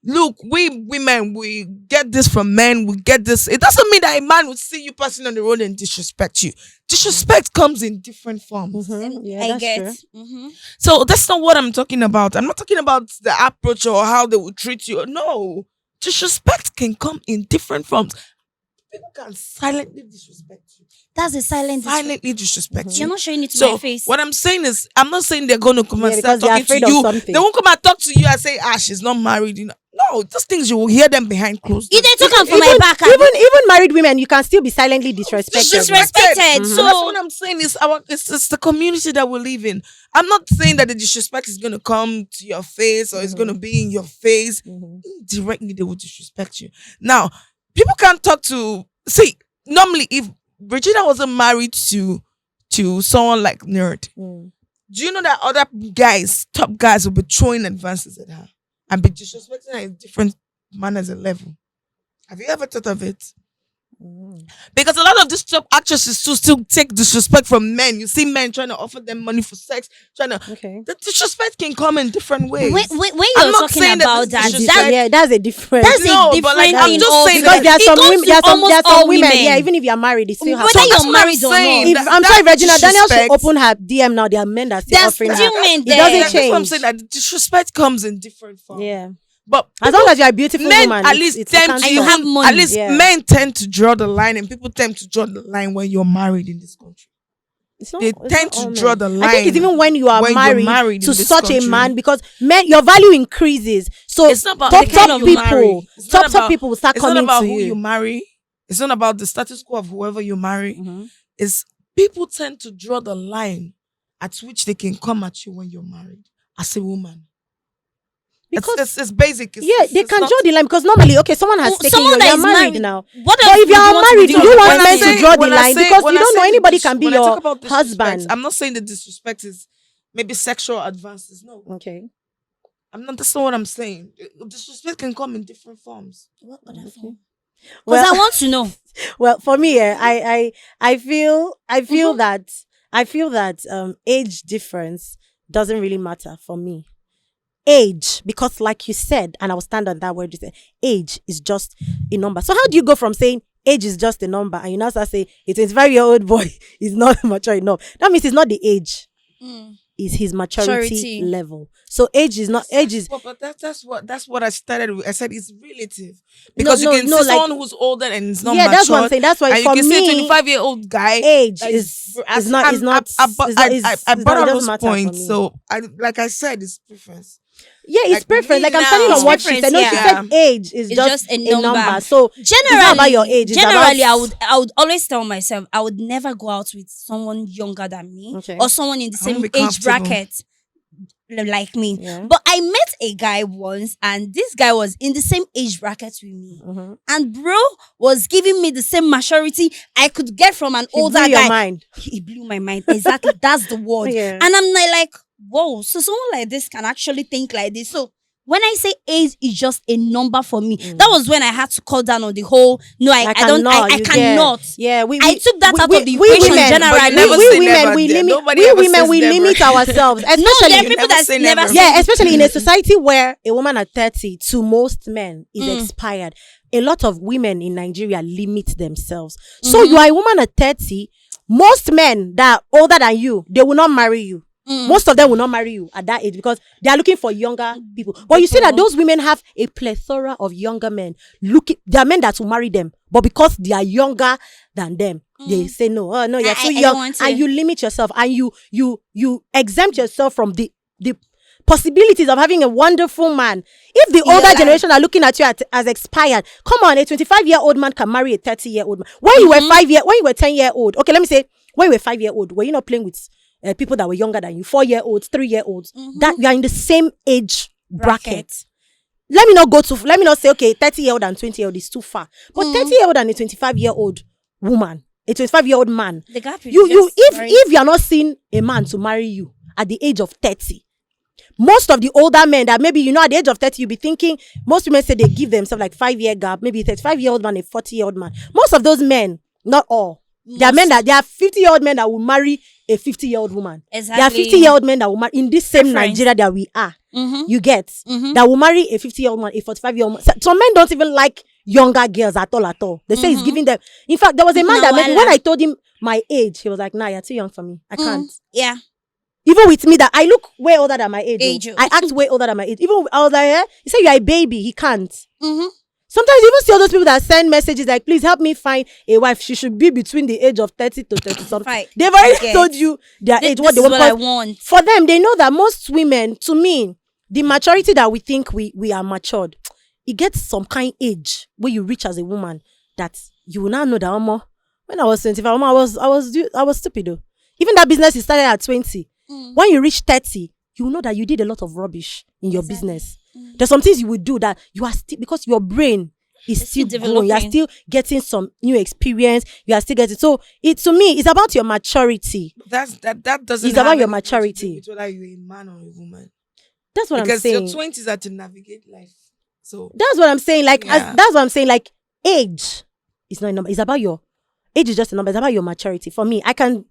look, we women, we get this from men, we get this. It doesn't mean that a man would see you passing on the road and disrespect you. Disrespect comes in different forms. Yeah, I that's get. true. So that's not what I'm talking about. I'm not talking about the approach or how they will treat you. No. Disrespect can come in different forms. People can silently disrespect you. That's a silent. Silently disrespect You're you. not showing it to So my face. what I'm saying is, I'm not saying they're going to come and Yeah, start because they're talking afraid to of you. something. They won't come and talk to you and say, she's not married. You know? No, those things you will hear them behind closed You doors. did talk for my back. Even married women, you can still be silently disrespected. Disrespected. So So that's what I'm saying is it's the community that we live in. I'm not saying that the disrespect is going to come to your face or it's going to be in your face. Indirectly, they will disrespect you. Now, people can't talk to. See, normally, if Regina wasn't married to someone like Nerd, do you know that other guys, top guys, will be throwing advances at her and be disrespecting her in different manners and level? Have you ever thought of it? Because a lot of these top actresses still take disrespect from men. You see men trying to offer them money for sex, Okay. the disrespect can come in different ways. when I'm you're not talking saying that about this that, is That's a different. that's No, a but different like, I'm thing. just all- saying because there are it some goes women. to There are some almost all women. women. Yeah, even if you're married, they still have. Whether some. you're That's what I'm married or saying. not. If, That- I'm that sorry, Regina Daniels should disrespect- open her DM now. There are men that still There's offering still her. men It there. doesn't That's what I'm change. saying, that the disrespect comes in different forms. Yeah. But as long as you're a beautiful men woman, at least tend and to you have money. at least Yeah. men tend to draw the line, and people tend to draw the line when you're married in this country. They it's tend not all to draw men. the line. I think it's even when you are when you're married to in this such a country. man, because men, your value increases. So It's not about top the kind of people, marry. It's not top about- people will start It's not coming about to who you you. marry. It's not about the status quo of whoever you marry. Mhm. It's people tend to draw the line at which they can come at you when you're married as a woman. Because It's basic. they can draw the line, because normally, okay, someone has taken Someone you, that you're is married now. What But else if would you are want to married, do? you don't want When I men say- to draw the when I line, say- because when you I don't know say the anybody can be when I your talk about disrespect, husband. I'm not saying the disrespect is maybe sexual advances. No, Okay. I'm not. That's not what I'm saying. Disrespect can come in different forms. What other form? Because Well, I want to know. well, for me, I feel Mhm. that age difference doesn't really matter for me. Age, because like you said, and I will stand on that word you said, age is just a number. So how do you go from saying age is just a number and you now start saying a 25-year-old boy is not mature enough? That means it's not the age, Mm. it's his maturity Maturity. level. So age is not age is But that's what I started with. I said it's relative because no, you can no, see like- someone who's older and is not yeah, matured. that's what I'm saying. That's why And for you can see a me, 25-year-old guy. age that is as- not I'm- is not I is not- is- I is brought not- it up doesn't those matter for points. me. So like I said, it's preference. Yeah, it's Like preference. me Like I'm now- standing on It's what she said. No, she preference, said age is It's just just a number. So it's Generally, not about your age. It's generally, about, I would always tell myself I would never go out with someone younger than me Okay. or someone in the I won't same be age comfortable. bracket like me. Yeah. But I met a guy once, and this guy was in the same age bracket with me. Mhm. And bro was giving me the same maturity I could get from an He older blew your guy. mind. He blew my mind. Exactly. That's the word. Yeah. And I'm like, whoa, so someone like this can actually think like this. So when I say age is just a number for me, that was when I had to cut down on the whole, no, I you get- cannot. Yeah, I took that out of the we equation women, generally. But you never we say women, never we there. limit. Nobody We ever women, says we never. limit ourselves, No, there especially are people never that say never never. say yeah, especially in a society where a woman at 30 to most men is Mm. expired. A lot of women in Nigeria limit themselves. So you are a woman at 30. Most men that are older than you, they will not marry you. Most of them will not marry you at that age because they are looking for younger people. But you see that those women have a plethora of younger men. There are men that will marry them, but because they are younger than them, they say no. Oh no, you're too I don't young, want to. and you limit yourself, and you exempt yourself from the possibilities of having a wonderful man. If the older like- generation are looking at you as expired, come on, a 25-year-old man can marry a 30-year-old man. When you were 10-year-old, okay, let me say, when you were 5-year-old, were you not playing with people that were younger than you, 4-year-olds, 3-year-olds? That you are in the same age bracket. Let me not say, okay, 30-year-old and 20-year-old is too far. But 30-year-old and a 25-year-old woman, a 25-year-old man, The gap is if you're not seeing a man to marry you at the age of 30, most of the older men that maybe, at the age of 30, you'll be thinking, most women say they give themselves like 5-year gap, maybe a 35-year-old man, a 40-year-old man. Most of those men, not all. There are 50-year-old men that will marry a 50-year-old woman. Exactly. There are 50-year-old men that will marry in this same Preference. Nigeria that we are. Mhm. You get that will marry a 50-year-old man, a 45-year-old man. Some men don't even like younger girls at all. They say it's giving them. In fact, there was a man that maybe when I told him my age, he was like, "Nah, you're too young for me. I can't." Yeah. Even with me, that I look way older than my age. Age. I act way older than my age. Even I was like, "Yeah." He said, "You're a baby." He can't. Mm-hmm. Sometimes you even see all those people that send messages like, "Please help me find a wife. She should be between the age of 30 to 30 something." Right. They've already Yes. told you their age, This what they is want. what I Because want. for them, they know that most women, to me, the maturity that we think we are matured, it gets some kind age where you reach as a woman that you will now know that Omo, when I was 25, Omo, I was stupid though. Even that business you started at 20. When you reach 30, you will know that you did a lot of rubbish in your business. There's some things you will do that you are still, because your brain is still growing. You are still getting some new experience. You are still getting, so to me, it's about your maturity. That doesn't. It's about your anything to do maturity. with whether you're a man or a woman. That's what Because I'm saying. your 20s are to navigate life. So That's what I'm saying. Like, Yeah. that's what I'm saying. Like, age is not a number. It's about your age is just a number. It's about your maturity. For me, I can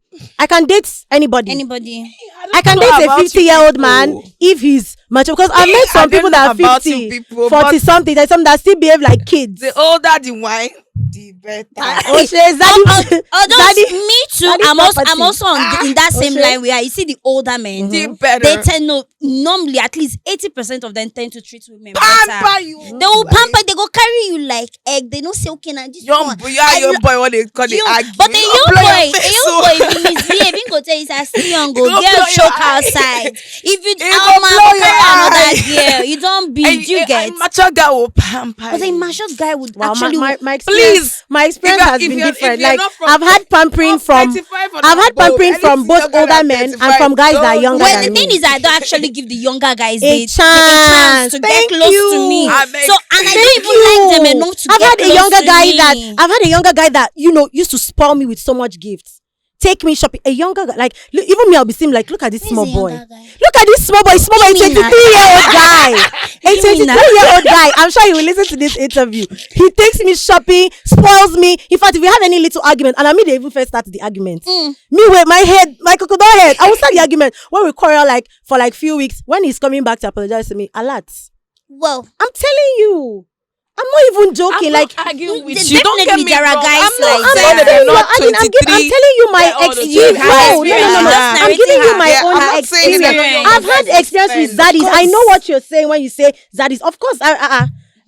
date anybody. I can date a 50-year-old man if he's mature. Because I've met some people that are 50, 40 something. There's some that still behave like kids. The older the wine, the better. Oh, Zaddy. Although me too, Zaddy I'm property. also in that same Okay. line where you see the older men. The better. They tend to normally at least 80% of them tend to treat women Pamper better. you. They will pamper. They go carry you like egg. They don't say okay now this Young one. boy, young boy, what they call the argue. But a You young blow your boy, face, a young so- boy, if you misbehave, he go tell you say still young, go He go girl blow your choke eye. outside. If you He go blow go your carry another eye. girl, you don't be. Do you get? A mature guy will pamper. But a you. mature guy would Wow, actually. my experience, Please. my experience If you're- has if been you're- different. if you're Like not from- I've had pampering from 35 and I've had above, pampering from anything both younger older than men and 35, from guys that are don't- younger Well, than the thing me. is, I don't actually give the younger guys A a chance to get Thank close you. to me. I beg- So, and I Thank don't even like them enough to I've get had a close younger to guy me. I've had a younger guy that used to spoil me with so much gifts. Take me shopping. A younger guy, like even me, I'll be seeing like, look at this Who's small the boy. younger guy? Look at this small boy. Small boy, a Give me 23-year-old guy. A Give me 23-year-old guy. I'm sure he will listen to this interview. He takes me shopping, spoils me. In fact, if we have any little argument, and I mean they even first start the argument. Me with my head, my crocodile head. I will start the argument when we quarrel like for like few weeks. When he's coming back to apologize to me, alert. Well, I'm telling you. I'm not even joking. I'm like not arguing with Definitely you. Don't get me there are wrong. guys I'm not like I'm saying that. that they're not telling you, 23. I'm telling you my They're all the experience. same. No, Yeah. I'm giving you my Yeah, own I'm not saying experience. that you're I've not had your experience with friend. zaddies. Of I know course. what you're saying when you say zaddies. Of course,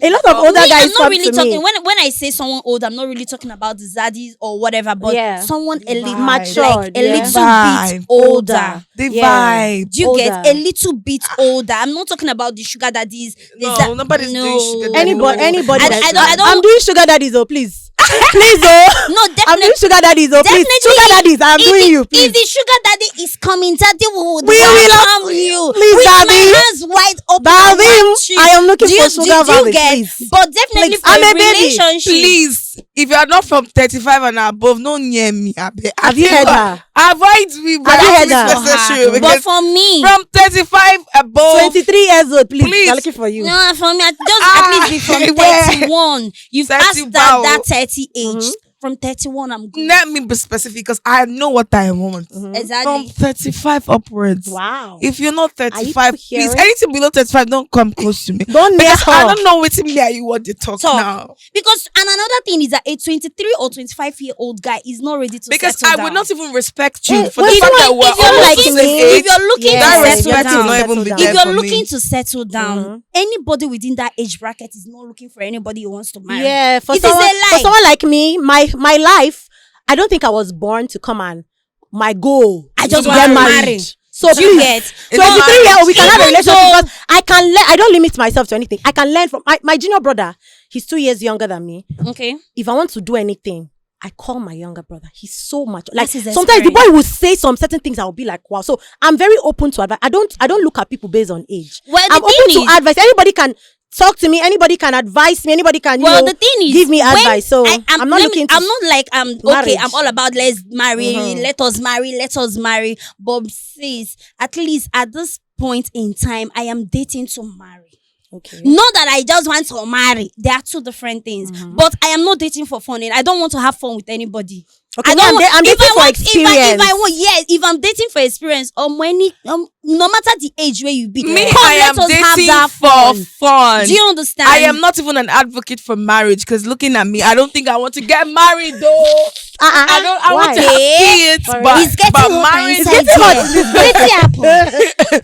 a lot of older me, guys I'm not come really to talking me. when I say someone old, I'm not really talking about the zaddies or whatever, but Yeah. someone a little Matured, like a yeah. little Vibe. bit older. The Yeah. vibe. Do you get Older. a little bit older? I'm not talking about the sugar daddies. No, nobody's doing sugar daddy. Anybody. I don't. I'm doing sugar daddies, oh please. Please, oh. No, I'm definitely. doing sugar daddies, oh please. Sugar daddies, I'm doing you, If please. the sugar daddy is coming, daddy would We will welcome love- you. Please, with daddy. my hands wide open. and Darling, want you. I am looking Do for you- sugar do you daddy, get? please. But definitely Please, for I'm a a baby. relationship. Please, if you are not from 35 and above, no near me. Have you heard her? Avoid me. Have you heard It's her? necessary But because for me, from 35 above, 23 years old, please. Please. They're looking for you. no, for me, just at least be from Where? 31. You've 30 passed bow. that 30 age. From 31, I'm good. let me be specific because I know what I want. From Exactly. 35 upwards. Wow. If you're not 35, please, hearing? anything below 35, don't come close to me. Don't near Because I her. don't know what me and you want to talk now. Because and another thing is that a 23 or 25-year-old guy is not ready to Because settle I down. would not even respect you Eh, for well, the fact if that you- we're if you're almost like the same me, age. if you're looking Yeah, that to respect settle will down, not even be Settle there if you're for looking me. to settle down, anybody within that age bracket is not looking for anybody who wants to marry. Yeah, for It is someone, a lie. for someone like me, my life, I don't think I was born to come and my goal. I is just to want get to married. marry. So Do you please, get? In 23 years old, we can have a Even relationship though- because I can learn. I don't limit myself to anything. I can learn from my junior brother. He's 2 years younger than me. Okay. If I want to do anything, I call my younger brother. He's so much like That is sometimes the experience. boy will say some certain things. I'll be like, wow. So I'm very open to advice. I don't look at people based on age. Well, the I'm open thing to is- advice. Anybody can talk to me. Anybody can advise me. Anybody can Well, the thing is, give me when advice. So I'm not looking to I'm not like okay. marriage. I'm all about let's marry. Let us marry. Let us marry. But sis, at least at this point in time, I am dating to marry. okay. Not that I just want to marry. There are two different things. But I am not dating for fun. And I don't want to have fun with anybody. Okay, I don't want, I'm if dating I for want, experience. If I want, yeah, if I'm dating for experience, no matter the age where you be, Me, come, I am let us have dating that for fun. fun. Do you understand? I am not even an advocate for marriage because looking at me, I don't think I want to get married though. I want to have kids, For but, It's getting but hot marriage. inside here. Wetin happen?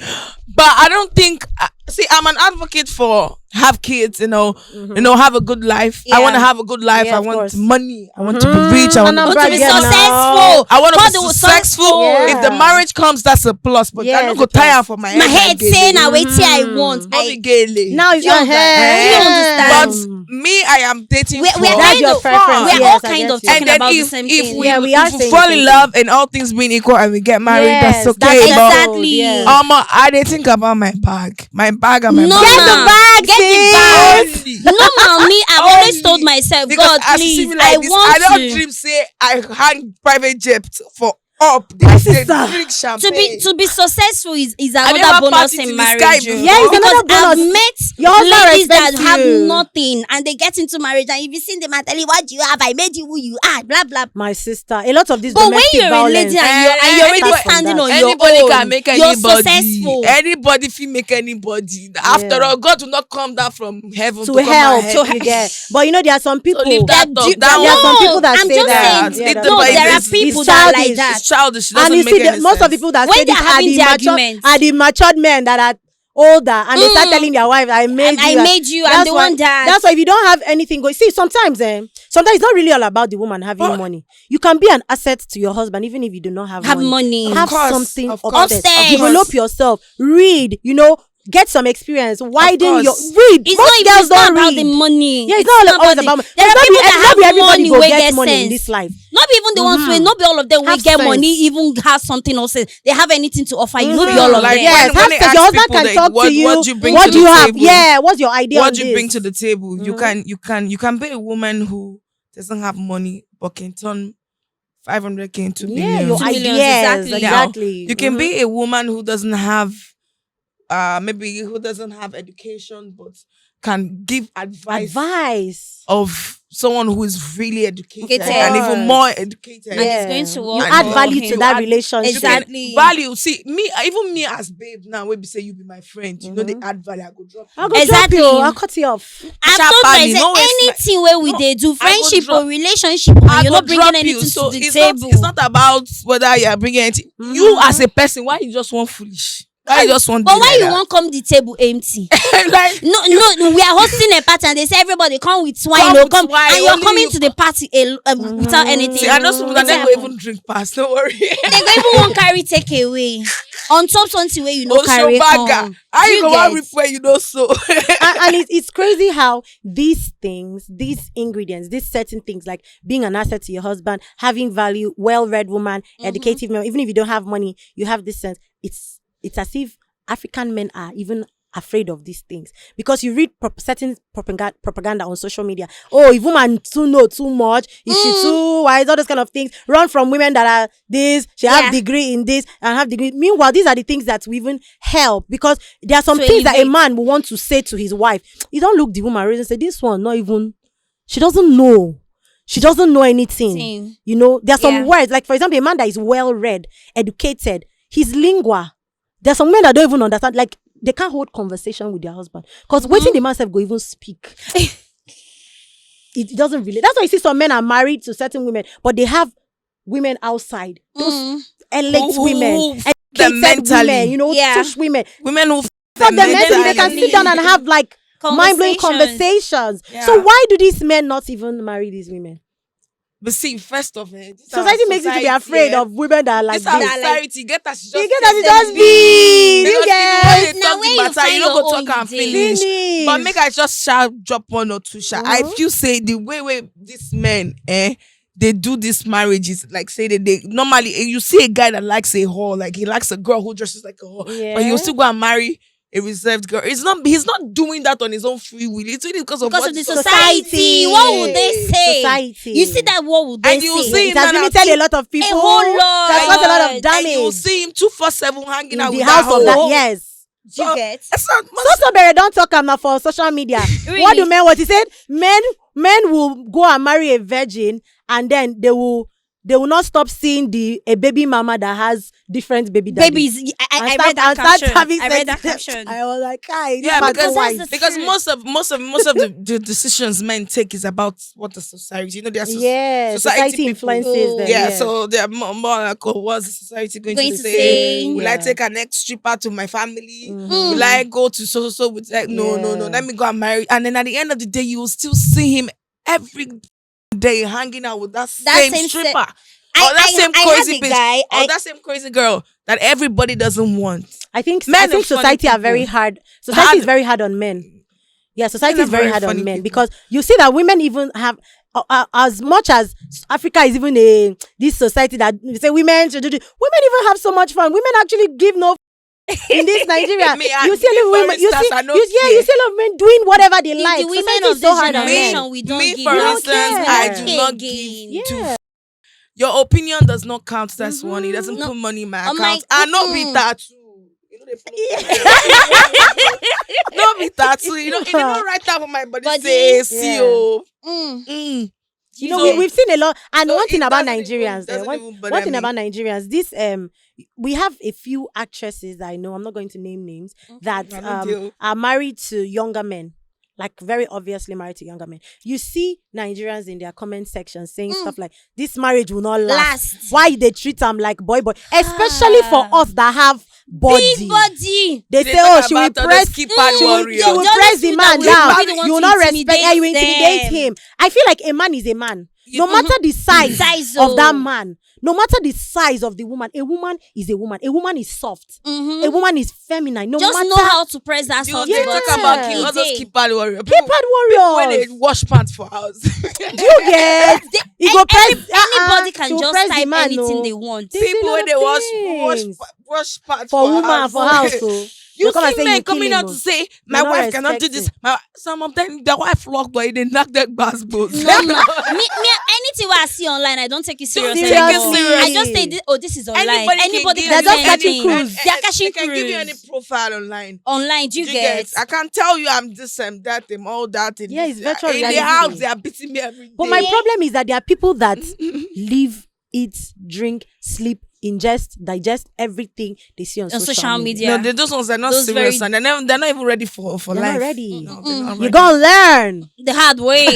But I don't think. See, I'm an advocate for have kids. You know, have a good life. I Yeah. want to have a good life. Yeah, I of want course. money. I want to be rich. I want And I'm to Want to be bragging now. successful. I want to God be will successful. Yeah. If the marriage comes, that's a plus. But I Yes, don't go a plus. tire for my My head again. saying I wetin I want. Mommy gaily. Now it's Do you your understand? But me, I am dating We're for kind That's your of preference. we're Yes, all I kind get of you. talking and then about the if same if thing. we, Yeah, we if are we saying fall the in same love and all things being equal and we get married, that's okay. That's But exactly. Yeah. I didn't think about my bag and my No, bag. Get the bag, Get the sis. bag. Only. Normal me, I've always Only. told myself, Because God, as you see please, me like I this, want I don't to. dream say I hang private jet for up. My They sister. drink champagne. To be successful is Have you another ever bonus partied in in the sky marriage. before? Yeah, it's because another bonus. I've met Your husband ladies that respects have you. nothing and they get into marriage, and if you see them and tell you what you have, I made you who you are, blah blah. My sister, a lot of this But when domestic you're a violence. lady and you're already anybody- standing on your Anybody own, can make you're anybody. successful. Anybody feel make anybody. After all, God will not come down from heaven to to come help, and help you get. But you know, there are some people. leave that talk. That there are some one- people that I'm say just that. saying, Yeah, no, that's no, fine. there are it's people It's that are like childish. that. It's childish. It And doesn't you make see, any most of sense. the people that When say they're this having the arguments. are the matured men that are older, and they start telling their wife, "I made I you." made you, I'm That's the why- one that. That's why if you don't have anything going, see, sometimes it's not really all about the woman having But- money. You can be an asset to your husband even if you do not have money. Have Of course, something of course, upstairs. of Develop course. yourself. Read. Get some experience. Widen your course. read. It's Most not even girls it's not don't about read. the money. Yeah, it's not always about money. There are people that have money will where get get money in sense. this life. Not be even the ones where, not be all of them will Have get sense. money, even have something else. They have anything to offer you. Not be Mhm. all of Like, them. Yes, when have they sense. ask Your husband people can that, talk what to you. do you bring What to do you the have? table? Yeah, what's your idea What on do you this? bring to the table? You can be a woman who doesn't have money but can turn 500k into Yeah, millions. your 2 millions, ideas. exactly. Exactly. You can be a woman who doesn't have maybe who doesn't have education but can give advice. of someone who is really educated Educated. and even more educated. And it's going to work You add for value to him. that add- relationship. You can Exactly. value. See me, even me as babe now. When we say you be my friend, you know they add value. I go drop. I'll you. go Exactly. drop you. I'll cut you off. I've Sharp told value, myself no waste my- anything where we No, they do I go friendship drop- or relationship, and I you're go not bringing drop anything you. to So the it's table. not. It's not about whether you are bringing anything. You as a person, why you just want foolish? Why you just want? But be why like you that? won't come the table empty? like No, we are hosting a party and they say everybody come with wine, Come no, with come, wine, and you're only coming you to the party without anything. See, I know some that they go even drink past. Don't worry. They go even won't carry takeaway on top something where you know Also, carry bagger. come. How you You go out get? with where you know so? And it's crazy how these things, these ingredients, these certain things like being an asset to your husband, having value, well-read woman, educative man, even if you don't have money, you have this sense. It's as if African men are even afraid of these things because you read certain propaganda on social media. Oh, if woman know too much, if she too wise, all those kind of things. Run from women that are this, she have degree in this and have degree. Meanwhile, these are the things that we even help because there are some things that a man will want to say to his wife. You don't look the woman and say, this one, not even, she doesn't know. She doesn't know anything. You know, there are some words, like for example, a man that is well read, educated, his lingua. There are some men that don't even understand, like they can't hold conversation with their husband because waiting the man self go even speak. It doesn't really. That's why you see some men are married to certain women, but they have women outside. Those elite women, educated women, you know, tush women. Women who For them mentally, they can sit down and have like mind-blowing conversations. Yeah. So why do these men not even marry these women? But see, first of all, Society makes you to be afraid of women that are like this. Our this. society, get that she just You get that say it just be. You get. Now when you find you your don't go own, talk and you dey. finish. But make I just drop one or two. I feel say the way these men, they do these marriages, like say that they normally you see a guy that likes a whore, like he likes a girl who dresses like a whore, but he'll still go and marry a reserved girl. He's not doing that on his own free will. It's really because of the society. What would they say? Society. You see that? What would they And you say? see It has limited a lot of people. A whole lot. That's caused a lot of damage. And you will see him 247 hanging in out the with house that of that. whore. Yes. Do you get? So Berry don't talk about for social media. Really? What do men want? He said men will go and marry a virgin and then they will not stop seeing a baby mama that has different Babies. I read that caption. I read that caption. I was like, hi, Yeah, that's because true. most of the decisions men take is about what the society. You know, there's society people. influences them. Yeah, so they're more like, oh, what's the society going to say? Will I take an next stripper to my family? Will I go to so with like no. Let me go and marry. And then at the end of the day, you will still see him every day hanging out with that same stripper. Or that same crazy bitch. Or that same crazy girl that everybody doesn't want. I think society are very hard. Society is very hard on men. Yeah, society is very hard on men because you see that women even have as much as Africa is even this society that we say women should do. Women even have so much fun. Women actually give no in this Nigeria. You see a lot of women. You see a lot of men doing whatever they like. The women Society of is so this hard on men. generation, we don't give. For instance, I do not give. give to Your opinion does not count. That's one. It doesn't put money in my On account. my- And not be tattoo. You know they not be tattoo. It don't write down on my body. Body. Say CO. You know, So- we've seen a lot. And so one thing it about doesn't even- Nigerians, doesn't one even bother one thing me. about Nigerians, this we have a few actresses that I know. I'm not going to name names that I don't deal. are married to younger men. Like very obviously married to younger men. You see Nigerians in their comment section saying stuff like, "This marriage will not last. Why they treat them like boy?" Especially for us that have body. Big body. They They say, talk "Oh, she will about all press, those keypad she will warriors. she will They press always the feel man that we down. really want You will to not respect. intimidate You will intimidate them. him." I feel like a man is a man. Yeah, No matter the size Size, of that oh. man, no matter the size of the woman, a woman is a woman. A woman is soft. A woman is feminine. No Just matter know how to press that You soft they button. talk about Yeah. all those Day. keypad warriors. keypad When they warriors. wash pants for house. Do you get? You go press. Anybody can she will just press the type man, anything no. they want. They say People lot when of they wash things. pants For woman house. for house. So You come and see say men you coming kill out him, to oh. say, my They're not wife cannot do this. respecting. Some of them, their wife locked, but they knock that bass boat. No, no. me, anything what I see online, I don't take it serious take it anymore. serious. I just say, this is online. Anybody give can you They're just say catching anything. cruise. They're catching They can give you any cruise. profile online. Online, do you get? I can tell you I'm this, I'm that, I'm all that. Yeah, it's virtual In the reality. house, they are beating me every day. But my problem is that there are people that live, eat, drink, sleep, ingest, digest everything they see on social media. No, those ones are not Those serious, very- and they're not even ready for They're life. not ready. No, they're not You ready. gonna learn. The hard way.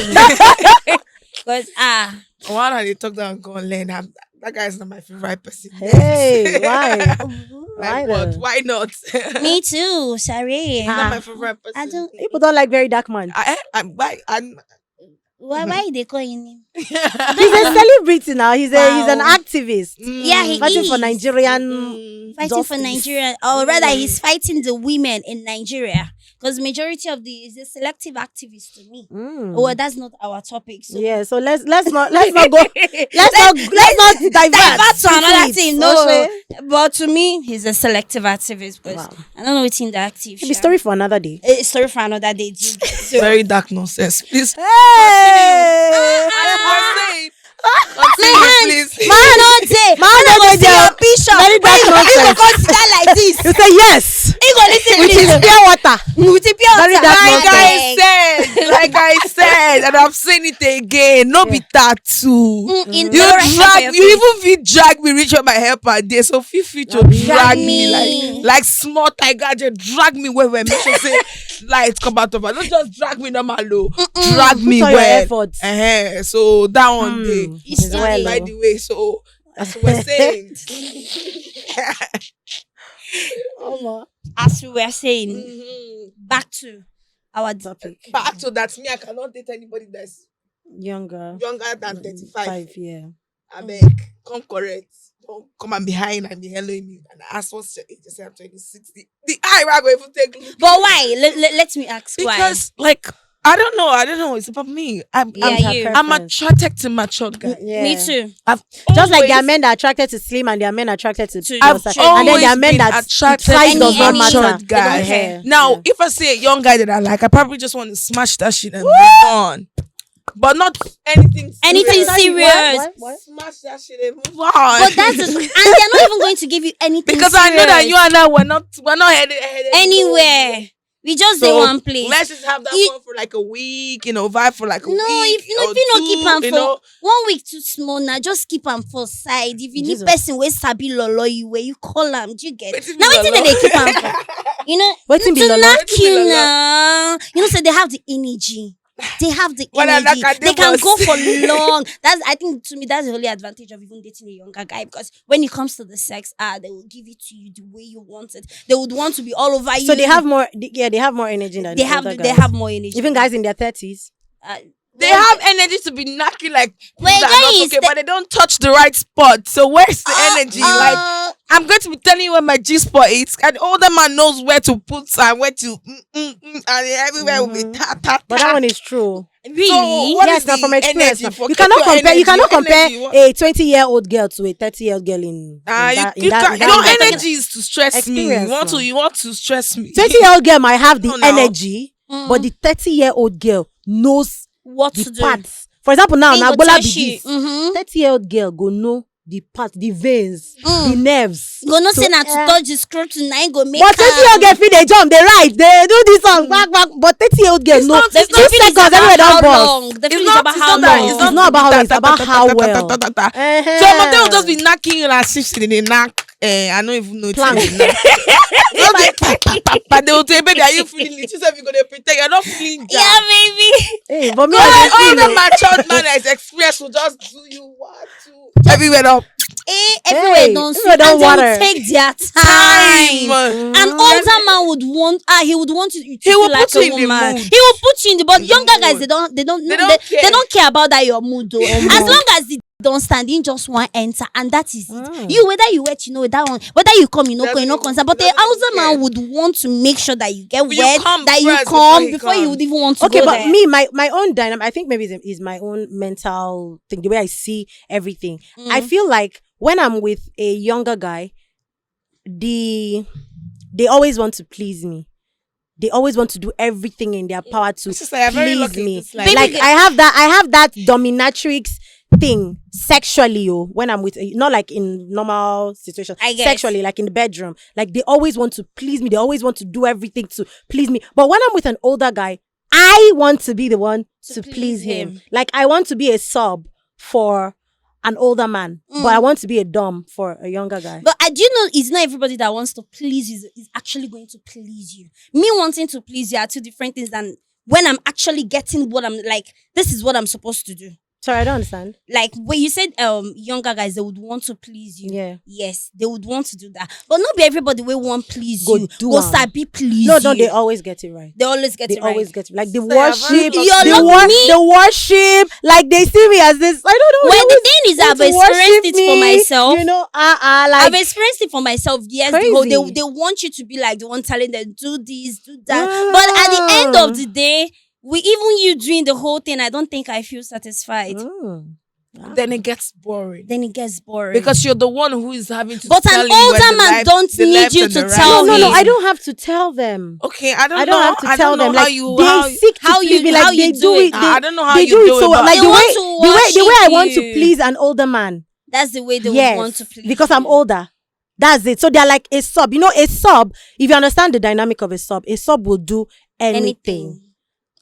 Because Why don't they talk down and go and learn? That guy's not my favorite person. Hey, why? Like, though? what? Why not? me too. Sorry. Not my favorite person. I don't. People don't like very dark man. Why they calling him? He's a celebrity now. He's an Wow. activist. Yeah, he Fighting for is. Nigerian Fighting for justice. Nigeria, or rather, he's fighting the women in Nigeria. Because majority of is a selective activist to me. Well, that's not our topic. So Yeah, so let's not go let's not divert to another thing. No, Okay. but to me, he's a selective activist because Wow. I don't know what's in the active. Maybe story for another day. A story for another day. So, Very dark nonsense. Please. Hey! Please. man, all day. Man, all day, your bishop. very dark He go nonsense. consider like this. You say yes. He go listen With his this. pure water. With the pure Very water. dark Like nonsense. I said, and I'm saying it again. No be tattoo. In You no right hand for drag, your you face. even feel drag me reach on my help per day. So feel free to drag me like small tiger. Just drag me where we make sure say light come out of her. Don't just drag me normal low. Drag me Put all your well. efforts. So that one day. It's It's well, By oh. the way, so that's what we're saying. As we were saying, Mhm. back to our Topic. Back to that, me, I cannot date anybody that's Younger. younger than 35. Yeah. I beg, come correct. Don't come and behind and be helloing me and ask what's your age. You say I'm 26. The eye we're going to take. But why? Let me ask Because, like, I don't know. It's about me. I'm Preference. attracted to matured guys. why. Yeah. Me too. Just like there are men that are attratted to slim and there are men attracted to To- I've plus size. always And then there are men been that attracted size to does not any matter. matured They don't guys. care. Now, Yeah. if I see a young guy that I like, I probably just want to smash that shit and move on. But not anything Anything serious. serious. What? Smash that shit and move on. But that's and they're not even going to give you anything because I know that serious you and I we're not headed anywhere. We just stay one place. Let's just have that You- fun for like a week, vibe for like a week. No, if you or not keep two, am you for know. 1 week too small now, just keep am for side. If you Jesus. need person wey sabi lolo you where you call am, do you get? Wetin be Now wetin lolo? they keep am for? You know, Wetin be to lolo? knock Wetin be you lolo? now. You know, so they have the energy. They have the Well, like energy. I They can was- go for long. I think to me that's the only advantage of even dating a younger guy because when it comes to the sex, they will give it to you the way you want it. They would want to be all over you. So they have more. They have more energy than they the have older they guys. have more energy. Even guys in their 30s. They have energy to be knocking like Well, that are not guys, okay, but they don't touch the right spot. So where's the energy? Like I'm going to be telling you where my G spot is, and older man knows where to put and where to and everywhere will be ta. But that one is true. really. So what Yes, is now the from experience. energy Now. for You cannot your compare. energy? You cannot Your compare energy, what- a 20-year-old girl to a 30-year-old girl in that your matter. energy is to stress me. Experience You want to stress me. 20-year-old girl might have the No, no. energy, but the 30-year-old girl knows What the to do? parts For example, now Then go Bola touch be you. this. Mhm. 30-year-old girl go know the part, the veins, the nerves. Go no So, say na to touch the scrotum, na go make but 30-year-old girl fit dey jump, dey ride, dey do this one, back. But 30-year-old girl, It's no. not- The it's not- feeling is seconds, about everywhere how don burst. long. The feeling is about how that. long. It's not about how long, it's about how well. So my will just be knocking you like 60 in the knock. I don't even know it's Plank. in the knock. Just like, but they will tell me, are you feeling it? You said you're gonna pretend you're not feeling that. Yeah, baby. Hey, but me, All I dey the feel matured man that is expressed will just do you what to everywhere up. Everywhere Hey, don't everywhere sweet, don and they water. would take their Time. time. An older man would want he would want you to He will feel like put you a in the woman. mood. He will put you in the but In the younger guys mood. they don't They don't care. they don't care about that your mood though. Omo. As long as they don't stand in just one enter and that is it. Mm. You whether you wet, you know that one, whether you come, you know, you know Doesn't concern. But the even older care. man would want to make sure that you get You wet, come that you first come before before he you would even want to okay, go but there. me, my own dynamic, I think maybe is my own mental thing, the way I see everything. I feel like when I'm with a younger guy, they always want to please me. They always want to do everything in their power to Sister, you're very please lucky me. in this life. Like I have that dominatrix thing sexually, when I'm with not like in normal situations. I guess. Sexually, like in the bedroom. Like they always want to please me. They always want to do everything to please me. But when I'm with an older guy, I want to be the one to please him. Like I want to be a sub for an older man, but I want to be a dom for a younger guy. But do you know it's not everybody that wants to please you is actually going to please you. Me wanting to please you are two different things than when I'm actually getting what I'm like, this is what I'm supposed to do. Sorry, I don't understand. Like when you said younger guys, they would want to please you. Yeah. Yes, they would want to do that. But not be everybody will want please Go you. do Go am. sabi please No, you. they always get it right. They always get They it right. always get it. Like the Sister, you're very worship, lucky. You're the worship, like they see me as this. I don't know. Well, they the always thing is, want I've to experienced worship it for me, myself. You know, like I've experienced it for myself. Yes, they Crazy. want you to be like the one telling them do this, do that. But at the end of the day, even you doing the whole thing, I don't think I feel satisfied. Then it gets boring. Then it gets boring. Because you're the one who is having to But tell an you where older the man left- don't the need left you and to the right tell no, is. I don't have to tell them. Okay, I don't know. I don't have to I tell don't know them. how Like you they seek to how please you- me. how Like you they do do it. it. I don't know how they you do do it so it, well. but- Like They the way want to the way I want to worship please an older man. That's the way they Yes, would want to please because you. I'm older. That's it. So they're like a sub. You know, a sub. If you understand the dynamic of a sub will do anything.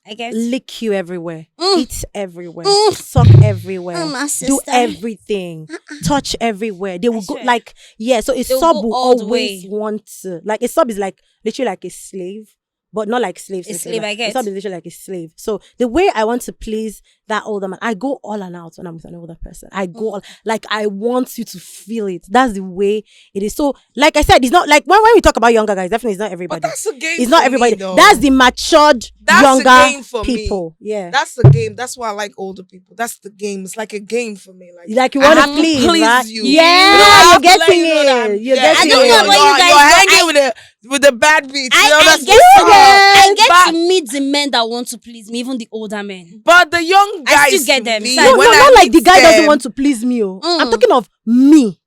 I guess. Lick you everywhere, eat everywhere, Mm. suck everywhere, My do sister. everything, touch everywhere. They will go swear. like so. A They'll sub go will all the always way. want to like a sub is like literally like a slave, but not like slaves. A slave, I A get. sub is literally like a slave. So the way I want to please that older man, I go all and out when I'm with an older person. I go all, like I want you to feel it. That's the way it is. So like I said, it's not like when we talk about younger guys, definitely it's not everybody. But that's a game. It's not for everybody. Me, though. That's the matured That's younger a game for people. me. Yeah. That's the game. That's why I like older people. That's the game. It's like a game for me. Like you I want to have to please, please right? you. Yeah, You know, I you're have to let getting you know that it. You're yeah, getting I don't know it. about you guys, You're but hanging with the bad beats. I, you know, I that's get to, good. I get But- to meet the men that want to please me, even the older men. But the young I guys, still get them. me, No, No, when I not like meet the guy doesn't them, want to please me. Oh. I'm Mm. talking of me.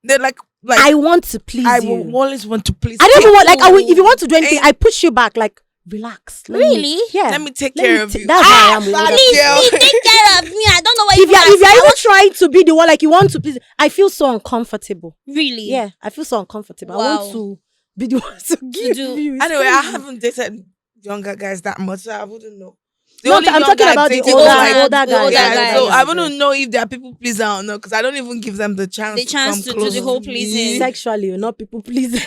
They're like I want to please I you. will always want to please. I don't even want like I will, you. if you want to do anything, Hey. I push you back. Like relax. Let me- Really? yeah. Let me take Let me care of ta- you. That's how I am with bad older Please, girl. me, take care of me. I don't know why If you you're ask. even trying to be the one like you want to please, I feel so uncomfortable. Really? Yeah, I feel so uncomfortable. I Wow. want to be the one to give do- you. It's Anyway, I crazy. haven't dated younger guys that much, so I wouldn't know. The No, only I'm young talking guy about the dated older, was like- older the older guys. Yeah, guys. so I Yeah. wouldn't know if there are people pleasing or not because I don't even give them the chance. The chance come to do close the whole me. pleasing. Sexually, not people pleasing.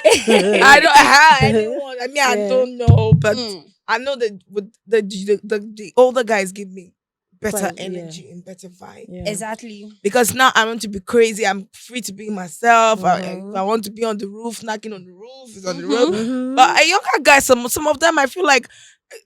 I don't have anyone. I mean, I Yeah. don't know, but Mm. I know that with the older guys give me better Right, yeah. energy and better vibe. Yeah. Exactly. Because now I want to be crazy. I'm free to be myself. Mhm. If I want to be on the roof, knocking on the roof, it's on the Mhm. roof. Mhm. But a younger guy, some of them, I feel like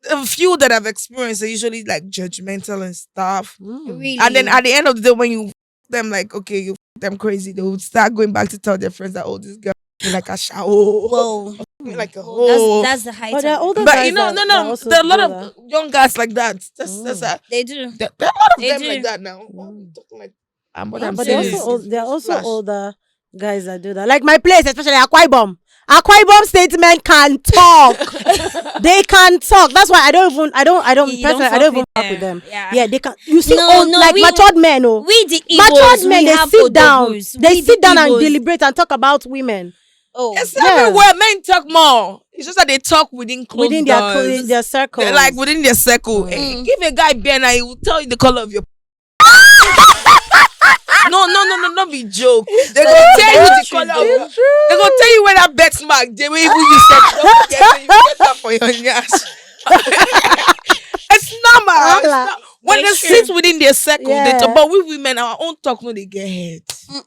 a few that I've experienced are usually like judgmental and stuff. Mm. Really. And then at the end of the day, when you them like, okay, you them crazy, they would start going back to tell their friends that, oh, this girl is like a shower. Whoa. Like a Whoa, whole. that's the height. But they're of it. older But guys you know, that- no, that no. also There are a lot do of that. young guys like that. That's They do. there are a lot of They them do. like that now. Mm. I'm talking like, what Yeah, I'm But saying they're is, also is they're also flash. older guys that do that. Like my place, especially Akwa Ibom. Akwa Ibom statement can talk. They can talk. That's why I don't even fuck with them. Yeah, they can. You see, matured men. Oh, we the Igbos, matured men. we They have sit down. odogwus. They We sit the down and Igbos. deliberate and talk about women. Oh, It's Yeah. everywhere. Men talk more. It's just that they talk within closed within doors. their circle. They're like within their circle. Mm. Give a guy beer and he will tell you the color of your. No, not be joke. They go tell you the color of your. They go tell you where that bet mark. They will even use that. You get that for your nyash. It's normal. It's not- when they sit within their circle, they talk. But we women, our own talk, no, they get hurt.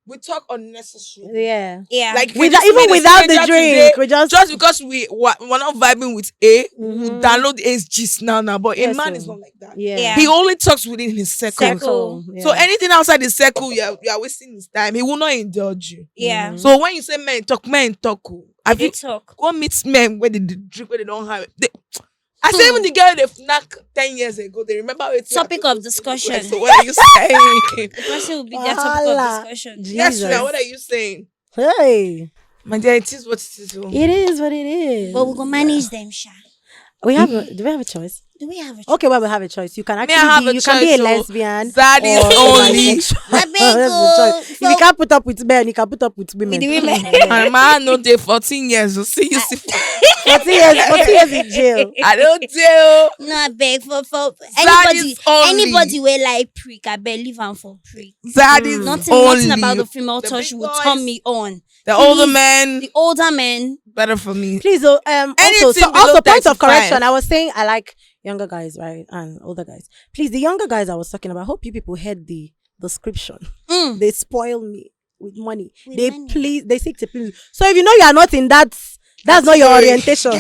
We talk unnecessary. Yeah. yeah. Like Even just made a without the stranger drink, today, we just because we're not vibing with A, we will download A's gist now. But a Yes, man so- is not like that. yeah. He only talks within his circle. Circle. Yeah. So anything outside the circle, you are wasting his time. He will not indulge you. yeah. So when you say men talk. Have They you talk. go meet men where they drink where they don't have it? I say even the girl they knock 10 years ago, they remember it. Topic of discussion. So what are you saying? The person will be their topic Wahala. of discussion. Yes, Jesus. Rhea, what are you saying? Hey, My dear, it is what it is. Oh. it is what it is. But we go manage them, Sha. do we have a choice? Do we have a choice? Okay, well, we have a choice. You can I actually have be, a you can be a choice, oh. lesbian. That is or a only. bisexual. I beg That's the you. choice. If you can't put up with men, you can put up with women. With the women. And man, no day 14 years. We'll see you. 40 years in jail. I don't tell. No, I beg for That anybody. is only. Anybody will like prick. I beg leave am for prick. That is Nothing only. about the female The touch big will boys. turn me on. The older Please, men, The older men. better for me. Please, also, Anything below point of 35. correction. I was saying I like younger guys, right, and older guys. Please, the younger guys I was talking about. I hope you people heard the description. Mm. They spoil me with money. With They money. they seek to please. So if you know you are not in that's not your orientation.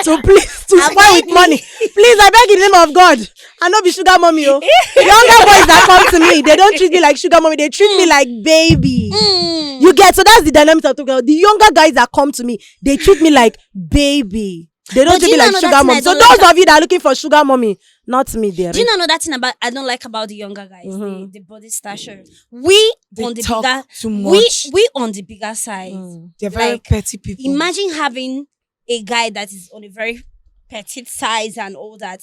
So please, to spoil with money. Please, I beg in the name of God. I know be sugar mommy. Oh. Younger boys that come to me, they don't treat me like sugar mommy. They treat me like baby. Mm. You get, so that's the dynamic I'm talking about. The younger guys that come to me, they treat me like baby. They don't But treat do me you like know sugar that thing mommy. I So don't those like of you that are looking for sugar mommy, not me there. Do you know that thing about I don't like about the younger guys? Mhm. The body stature. We They on the talk bigger too much. we on the bigger side. They're very like, petty people. Imagine having a guy that is on a very petite size and all that.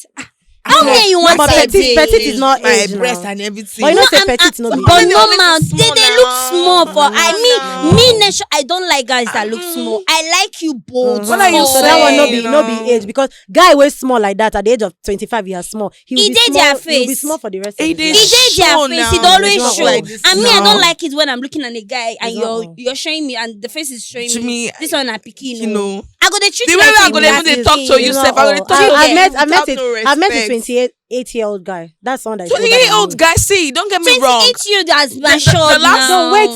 How many you want but to petite is not my age breast now. and everything. But you know, say I'm- petite no be but age. normal, Small they look now. small for No. me nature. I don't like guys that look small. I like you bold. What are you So that one saying? no be age, because guy was small like that at the age of 25 he is small. He will He be did small. their He will be face. small for the rest of He his did. life. He did their Show face. now. It always It's not show. like this And me, I now. don't like it when I'm looking at a guy and It's not all. you're showing me and the face is showing To me. me, This one a picky, you know. I go they treat The you way like we are a going to even black they talk to thing. you, It's Seth, not I will all. talk to I've them met without no I've met a respect. 28-year-old guy. That's someone that is older than 28-year-old me. guy, see, don't get me wrong. 28 you that's the matured last- No, now. wait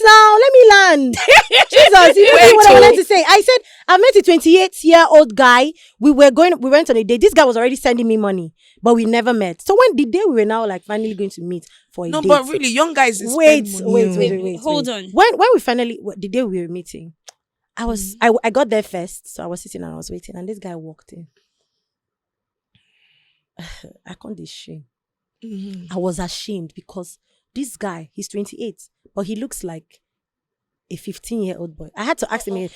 now. Let me land. Jesus, you know what I wanted to say. I said I met a 28-year-old guy. We went on a date. This guy was already sending me money, but we never met. So when the day we were now like finally going to meet for a No, date. but really, young guys is wait. Hold on. When we finally the day we were meeting, I got there first, so I was sitting and I was waiting, and this guy walked in. I can't be ashamed. I was ashamed because this guy, he's 28, but he looks like a 15-year-old boy. I had to ask him,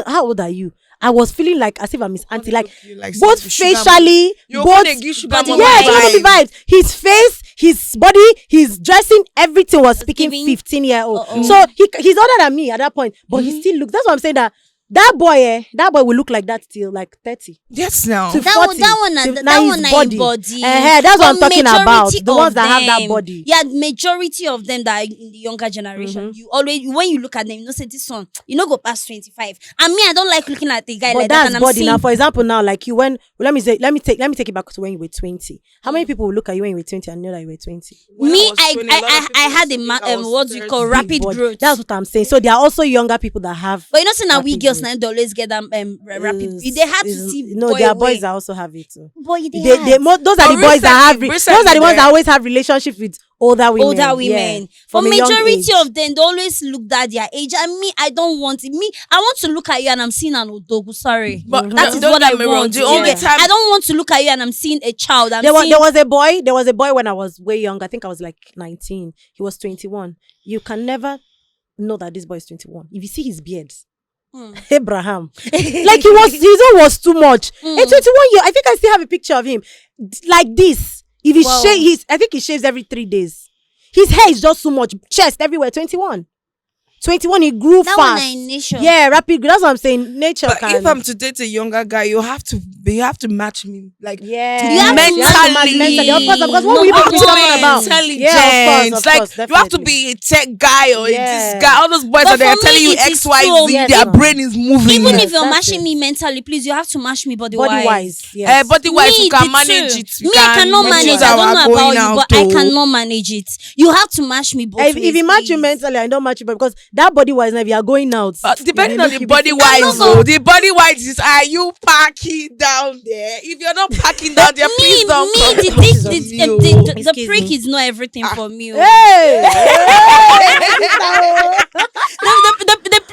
how old are you? I was feeling like as if I'm his auntie, like both facially, both vibes. His face, his body, his dressing, everything was speaking giving- 15-year-old. So he's older than me at that point, but he still looks. That's what I'm saying, that boy will look like that till like 30. Yes, now. To That 40, one, till that now one, his na him body. That's what I'm But talking about. majority The ones of that have that them- body. Yeah, majority of them that are in the younger generation, you always when you look at them, you know, say this one, you know, go past 25. And me, I don't like looking at the guy But like that. that's And I'm body seeing now. For example, now like you let me take it back to when you were 20. How many people will look at you when you were 20 and know that you were 20? me, I had a what we call Big rapid body. growth. That's what I'm saying. So there are also younger people that have. But you know, saying that we rapid girls growth. now they always get them rapid. They have to see No, boy there are away. boys that also have it too. Boy, Those have. are the boys that have. Those are the ones recently that always have relationships with older women. older women. Yeah, For from a young majority age. of them, they always look at their age. And me, I don't want it. Me, I want to look at you and I'm seeing an odogu. Sorry. But That is don't what get I me wrong, want. the only time- I don't want to look at you and I'm seeing a child. There was a boy when I was way young. I think I was like 19. He was 21. You can never know that this boy is 21. If you see his beard, Abraham. Like his own was too much. A 21 year, I think I still have a picture of him like this. If he shave, I think he shaves every 3 days. His hair is just too much. Chest everywhere. 21. 21, he grew fast. Yeah, rapid. That's what I'm saying. Nature. But if I'm to date a younger guy, you have to match me. Like, yeah, you have mentally. Of course, because what we people talking about? Intelligence. Yeah, of course, like, you have to be a tech guy or this guy. All those boys But are there for telling me, you it is X, Y, Z. Yes, Their ma'am. brain is moving. Even if Yes, you're that's mashing it. me mentally, please, you have to mash me body Body wise. wise, yes. Body wise, Me, you can the manage two. it. Me, I cannot manage. I don't know about you, but I cannot manage it. You have to mash me both ways. If you match you mentally, I don't match you, but because that body wise, now if you are going out. Depending on the body wise, the body wise is, are you parking down there? If you're not parking down there, please don't come. The prick is not everything for me. Hey!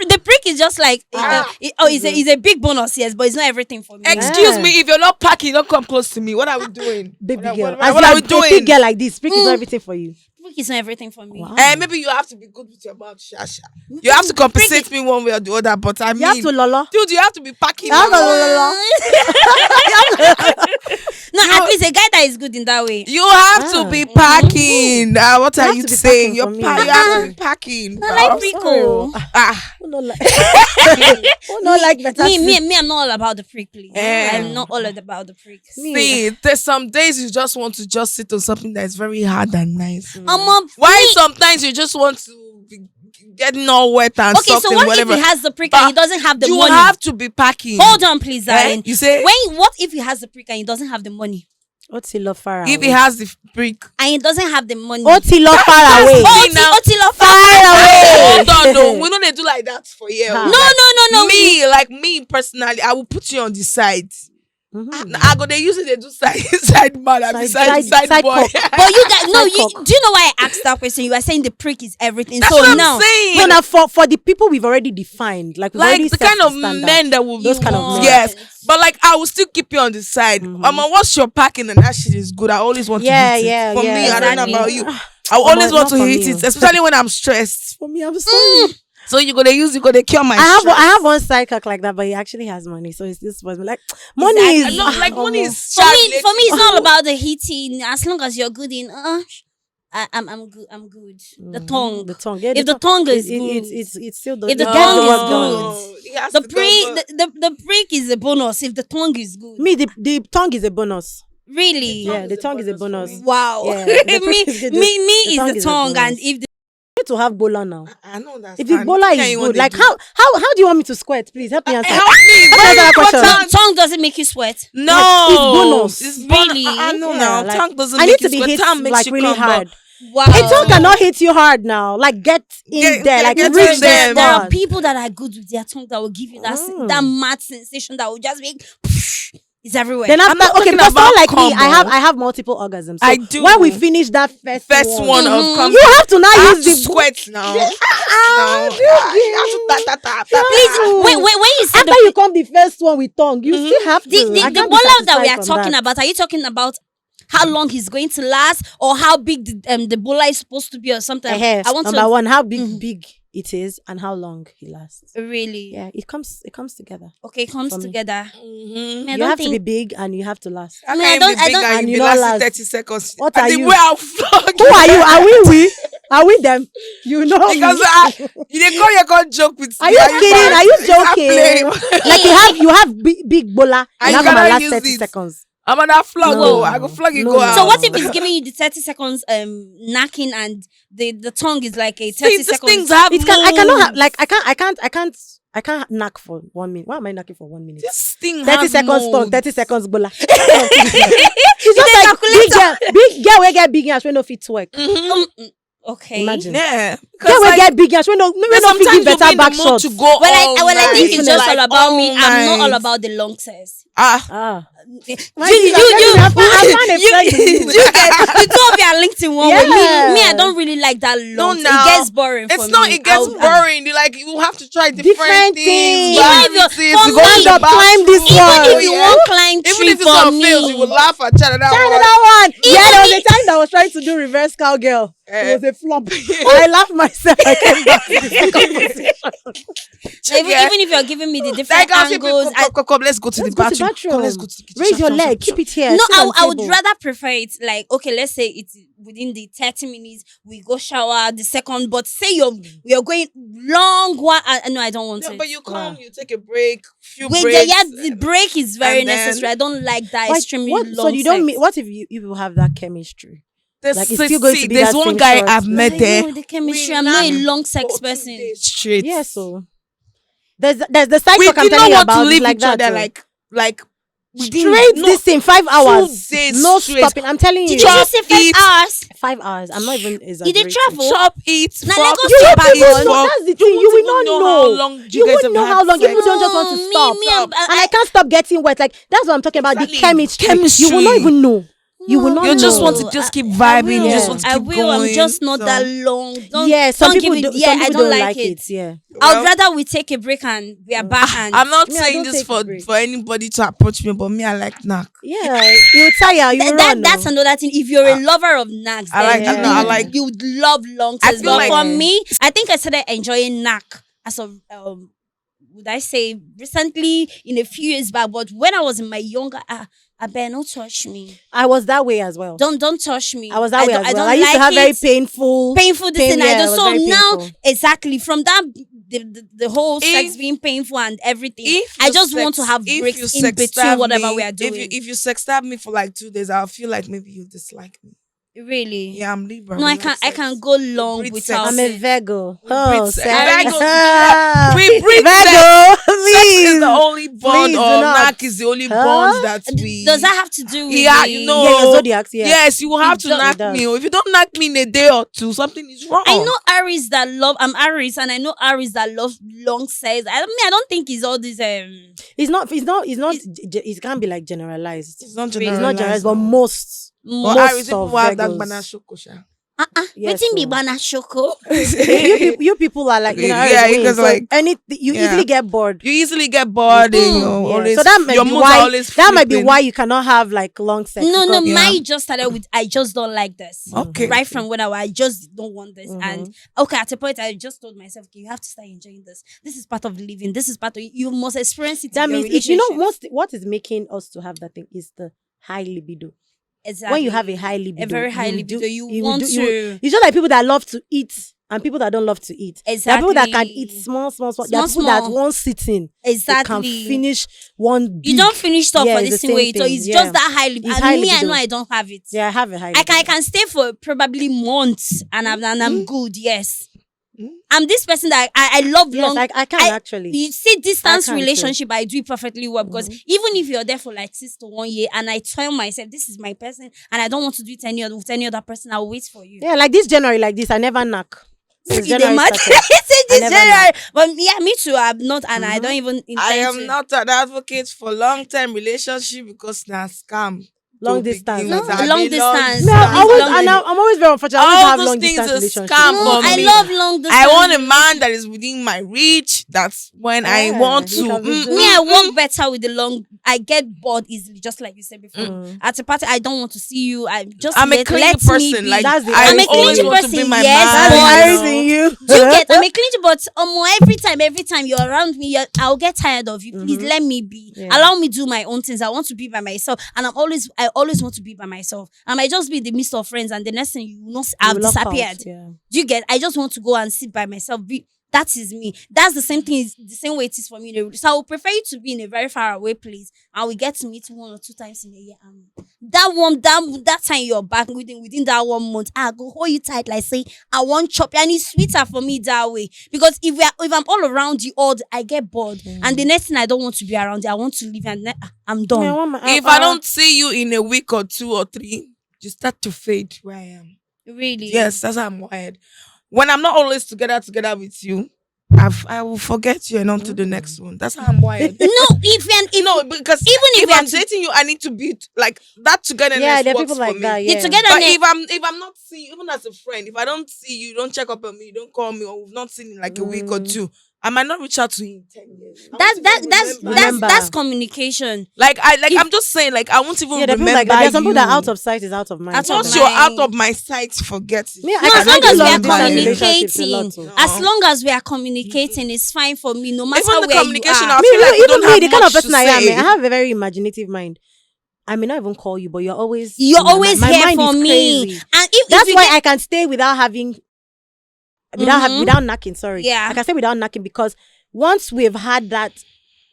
The prick is just like it's a big bonus, yes, but it's not everything for me. Excuse me, if you're not parking, don't come close to me. What are we doing? Baby girl. What are we doing? Big girl like this, prick is not everything for you. Prick is not everything for me. Wow. Maybe you have to be good with your mouth, Shasha. You have to compensate me one way or the other, but I mean, You have to lolo. dude, you have to be parking. You have to lolo. No, at least a guy that is good in that way. You have to be parking. What are have you to be saying? parking You for me. have to be parking. I like prickle. Who not like? Who not like better? Me, I'm not all about the prick, please. Eh. I'm not all about the prick. See, there's some days you just want to just sit on something that is very hard and nice. Why? Sometimes you just want to be getting all wet and Okay, soaked so and what whatever. if he has the prick But and he doesn't have the you money? have to be packing. Hold on, please, darling. You say What if he has the prick and he doesn't have the money? Otilo far if away. he has the prick. And he doesn't have the money. Otilo far away. Otilo Far away. Hold on, no. We don't do like that for you. Ha. No. Me personally, I will put you on the side. Mhm. I go. They usually they do side man. I be side boy. cock. But you guys, no, Side you, cock. do you know why I asked that question? You are saying the prick is everything. That's so what now, I'm saying. No, now for the people we've already defined, like we've already Like the set kind of standard. men that will Those kind of men. Yes, but like I will still keep you on the side. Once you're packing and that shit is good, I always want to hit it. For me, I don't know about you. I always want to hit it, especially when I'm stressed. For me, I'm sorry. So you gonna cure my I stress. have one side cock like that, but he actually has money, so it's this was like money is money is for me, it's not about the hitting. As long as you're good in, I'm good. I'm good. The tongue. Yeah, If the tongue is good, it's still if the it tongue gets is work done. good, the prick is a bonus. If the tongue is good, Me, the tongue is a bonus. really, Yeah, the tongue is a bonus. wow. Yeah, the prick is me the is the tongue, bonus. and if the You need to have bola now. I know that. If the bola is good, like how do you want me to squirt? Please help me answer. Help me. Answer Very that question. important. tongue doesn't make you sweat. No, It's bonus. It's Really? I know Yeah, now. like, Tongue doesn't I make need you to be sweat. hit Tongue makes like you really come, hard. Wow. A tongue cannot hit you hard now. Like get in there, like get reach in there. there. There are people that are good with their tongue that will give you that mad sensation that will just make it's everywhere. Then after, not okay, talking because someone about like me, combo. I have multiple orgasms. So I do. When we finish that first one of come. you have to now I have use to the sweat now. Please, Please, when you say after you come the first one with tongue, you still have to. the I can't be bola that we satisfied are from talking that. about, are you talking about how long he's going to last or how big the bola is supposed to be or something? I want Number to one, how big it is and how long he lasts. really. Yeah, it comes together. Okay, it comes For me. together. Mm-hmm. I You don't have to be think big and you have to last. How I can don't- you be I big don't- and and you you be don't lasting last. 30 seconds? What And are the you? way I'll flog Who are you? Are we? Are we them? You know Because me. you can't joke with Are you kidding? Are you joking? Blame. Like you have big bola And and you you have cannot last use 30 it. seconds. I'm on that flog. No. I go flog you No, go no. out. So what if he's giving you the 30 seconds knacking and the tongue is like a 30 these seconds? things have I cannot moves. have like I can't knock for 1 minute. Why am I knocking for 1 minute? This thing 30 has seconds moves. tongue, 30 seconds bola. It's just like big girl we get big ass when no fit twerk. Okay. Imagine. Yeah. Girl we get big ass when no fit give better back shot shots. to go I think it's just like all about me. I'm not all night. about the long says. Ah, My sister, I found a friend in you. you get the two of you are linked in one way. Me, I Yeah. don't really like that long. No, It gets boring for It's me. not. It gets I'll- boring. You have to try different Different things. things. Even if varieties, for you go to me- the Stand up, climb this bathroom. one. Even if you Yeah. won't climb Even tree if this for one fails, you will me. laugh at China. Try another one. Yeah, there was a time that I was trying to do reverse cowgirl. It was a flop. I laughed myself. I came back to the second position. Even if you're giving me the different Like, I'll say, angles, come, let's go to the Let's go to bathroom. bathroom. Come, let's go to the kitchen. Raise your Sharp, leg. sharp, Keep sharp. it here. no, Sit on I would table. rather prefer it like, okay, let's say it's within the 30 minutes, we go shower the second, but say you're going long one. No, I don't want No, it. but you come, Yeah. you take a break, few Wait, breaks. the break is very and then- necessary. I don't like that But extremely what, long. so you don't sex. mean, what if you people have that chemistry? There's, Like, it's still going to be there's that one same guy short. I've met I there. know the chemistry. We I'm not a knock long sex for 2 person. days straight. Yeah, so there's the side We talk I'm did not telling you want to about is leave like each that. other oh. like we didn't- Straight no, this thing 5 hours. 2 days No straight. stopping. I'm telling you. Did you just say 5 eat. hours? 5 hours? I'm not even You exaggerating. did travel? Chop, eat, Now fuck, let go you step will back people on. No, fuck. that's the thing. You will not know. how long You guys wouldn't have know had how long. You sex. people don't just want to No, stop. me, I'm- and I can't stop getting wet. Like that's what I'm talking about. The Exactly. chemistry. You will not even know. You will not You know. just want to just keep vibing. You just want to I keep will. going. I'm just not So- that long. Don't, Yeah, some don't people give do. it, yeah, Some I people don't don't like it. Yeah. I would Well, rather we take a break and we are back and I'm not Me, I saying don't this take for a break. anybody to approach me, but me, I like knack. Yeah, you will tire. You will run. that's no. another thing. If you're a lover of nags, I like- then I know, I like- you would love long I sex. feel But like- for me, I think I started enjoying knack as of would I say recently in a few years back. But when I was in my younger, I better not touch me. I was that way as well. Don't touch me. I was that way as well. I used like to have very it. painful. painful this thing. yeah, I it don't. was So very now painful. exactly from that the whole sex If- being painful and everything. If I you just want to sex- have if breaks you in sex between stab whatever me- we are doing. If you sex stab me for like 2 days, I'll feel like maybe you dislike me. Really? Yeah, I'm Libra. No, we I like can I sex. can go long breed without. I'm a Virgo. We Oh, breed sex. sex. Virgos- we breed Virgo, Sex please. is the only bond, Please or do not. knack is the only Huh? bond that we. Does that have to do with Yeah, the- you know. Yeah, your zodiacs. Yeah. Yes, you will have to does- knock it does. me. If you don't knock me in a day or two, something is wrong. I know Aries that love. I'm Aries, and I know Aries that love long sex. I don't think it's all this. It's not. It can't be like generalized. It's not It's generalized. not generalized, but most. But most Aries people of have that Virgos. banana shokosha. Yes, Waiting be so- banana choco. you people are like, Yeah, Aries because so like- you yeah. easily get bored. You easily get bored and you know, Yeah. always. So that might your be moods why are always that might be flipping. why you cannot have like long sex. No, because- Yeah. mine just started with I just don't like this. Okay. Right from when I just don't want this. Mhm. And okay, at a point I just told myself, okay, you have to start enjoying this. This is part of living. This is part of you must experience it. That in your means if you know relationship. what is making us to have that thing is the high libido. Exactly. When you have a high libido, a very high you libido, do- you will want do- to you- It's just like people that love to eat and people that don't love to eat. There are people that can Exactly. eat small. There are Small, people that small. one sitting they exactly can finish one. You don't finish stuff Yeah, for it's this the thing way. same So thing, it's yeah. just that high libido. It's And high me, I libido. know I don't have it. Yeah, I have a high. I libido. can stay for probably months and I'm good. Yes. I'm this person that I love Yes, long. I can actually. You see, distance I can too. relationship, I do it perfectly well because even if you're there for like 6 to 1 year and I tell myself this is my person and I don't want to do it with any other person, I'll wait for you. Yeah, like this January, like this, I never knock. Since You dey January mad? started. Say this never January. But yeah, me too. I'm not, and I don't even intend I am to. not an advocate for long-term relationship because na scam. Long To distance. begin with. No, I long mean, distance. No, Long I'm always very unfortunate. I always All have those long things distance is relationships. scam No, for I me. love long distance. I want a man that is within my reach. That's when I Yeah, want you to. can be doing- Me, I work better with the long. I get bored easily, just like you said before. At a party, I don't want to see you. I'm a clingy let me person. be. Like That's the I I'm a always clingy want to person, be my yes, man. That's but- the you Iris know. in you. Do you get? I'm a clingy, but every time you're around me, I'll get tired of you. Please let me be. Yeah. Allow me do my own things. I want to be by myself, and I always want to be by myself. I might just be in the midst of friends, and the next thing you know, I've You lock out, disappeared. yeah. Do you get? I just want to go and sit by myself. That is me. That's the same thing. The same way it is for me. So I would prefer you to be in a very far away place, and we get to meet 1 or 2 times in a year. And that time you're back within that 1 month, I go hold you tight, like say I want chop, and it's sweeter for me that way. Because if I'm all around you, I get bored, and the next thing I don't want to be around you. I want to leave, and then I'm done. Yeah, I want my- If I don't see you in a week or 2 or 3, you start to fade where I am. Really? Yes, that's how I'm wired. When I'm not always together with you, I will forget you and on to the next one. That's how I'm wired. No, if No, because even if if we are I'm dating you, I need to be like that togetherness Yeah, there are works people for like me. that. the Yeah. But togetherness, if I'm not seeing you, even as a friend, if I don't see you, you don't check up on me, you don't call me, or we've not seen in like a week or Mm. two, I might not reach out to you in 10 years. I that's won't that even that's remember that's you. that's communication. If If I'm just saying, like I won't even Yeah, there are people remember like that. There are some people that you. out of sight is out of mind. Out of Once mind. you're out of my sight, forget it. Me, No, I as can long do as we are long distance relationships a communicating, lot too. as long as we are communicating, it's fine for me. No matter Even the where communication, you I are. Me, feel like we even don't me, have the kind of much to person I am, say. I have a very imaginative mind. I may not even call you, but you're always You're in my always mind. My here mind for is me, crazy. and if That's you why get, I can stay without having Mhm. without knocking. Sorry, Yeah. I can stay without knocking because once we've had that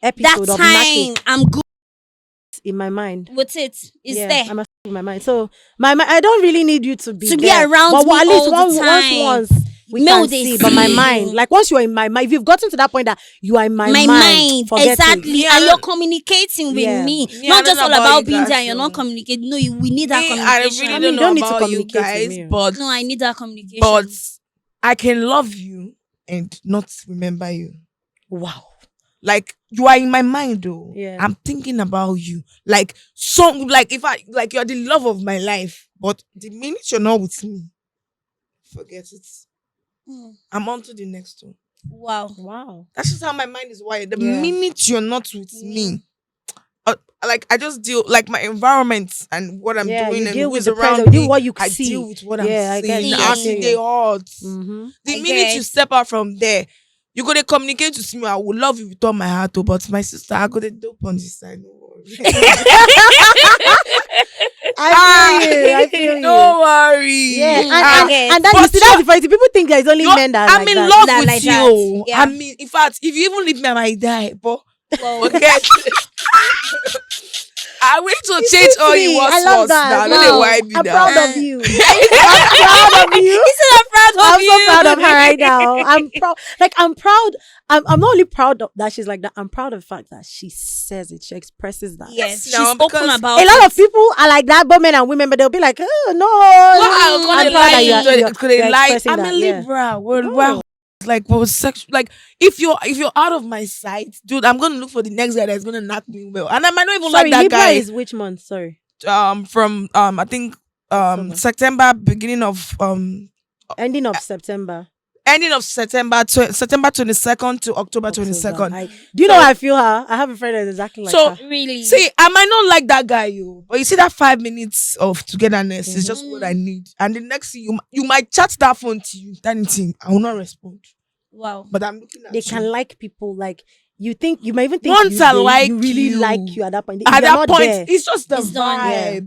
that episode of knocking time, I'm good in my mind. with it. It's there. I'm a in my mind. So my I don't really need you to be To be there. around but me at least all the time. once we Me can would they see. But my see mind, you. like once you're in my mind, if you've gotten to that point that you are in my my mind, forget it. exactly, Yeah, and I you're don't- communicating with Yeah. me. Yeah, I Not don't just know all about about you being there guys, and you're not so- communicating. No, we need that Me, I communication. really I mean, don't you know don't need to about you communicate with guys, me. but No, I need that communication. but I can love you and not remember you. Wow. Like you are in my mind though. Yeah. I'm thinking about you. Like if I like you're the love of my life. But the minute you're not with me, forget it. Mm. I'm on to the next one. Wow. That's just how my mind is wired. The Yeah. minute you're not with me, like I just deal like my environment and what I'm Yeah, doing you and deal who with is the around present, you deal me. with what you I see. deal with what Yeah, I I'm get seeing. you. I I feel see you. they hot. Mm-hmm. The I minute you get. step out from there, you go to communicate to me. I will love you with all my heart, oh, but my sister, I go to dope on this side. No worry. I feel you. Don't worry. Yeah, I get. and then you But see that's the funny thing. People think there's only you're- men that are I'm like in that. love That with like that. you. Yeah. I mean, in fact, if you even leave me, I might die. But Well, forget. I wait to change It's all you sweet. was I love was that. now. Wow. Don't why me I'm now. proud of And- you. I'm proud of you. He said I'm proud of I'm you. so proud of her right now. I'm proud. Like I'm proud. I'm not only proud of that she's like that. I'm proud of the fact that she says it. She expresses that. Yes, Now, she's open because about A lot it. of people are like that, both men and women, but they'll be like, oh no. I'm I'm gonna proud that lie. you're Lie. expressing I'm a that, yeah. Libra. We're No. like what was sexual. Like if you're out of my sight, dude, I'm gonna look for the next guy that's gonna knock me well, and I might not even Sorry, like that Libra guy. is which month? Sorry. From I think October. September, beginning of Ending of September. September 22nd to October 22nd. Do you know how I feel her? I have a friend that's exactly like So her. Really? see, I might not like that guy, you, but you see that 5 minutes of togetherness is just what I need. And the next thing you might chat that phone to you, anything, I will not respond. Wow. But I'm looking at They you. can like people like you think you might even think Once you, I they- like you really you, like you at that point. If at you're that not point, there, it's just the It's done, vibe. yeah.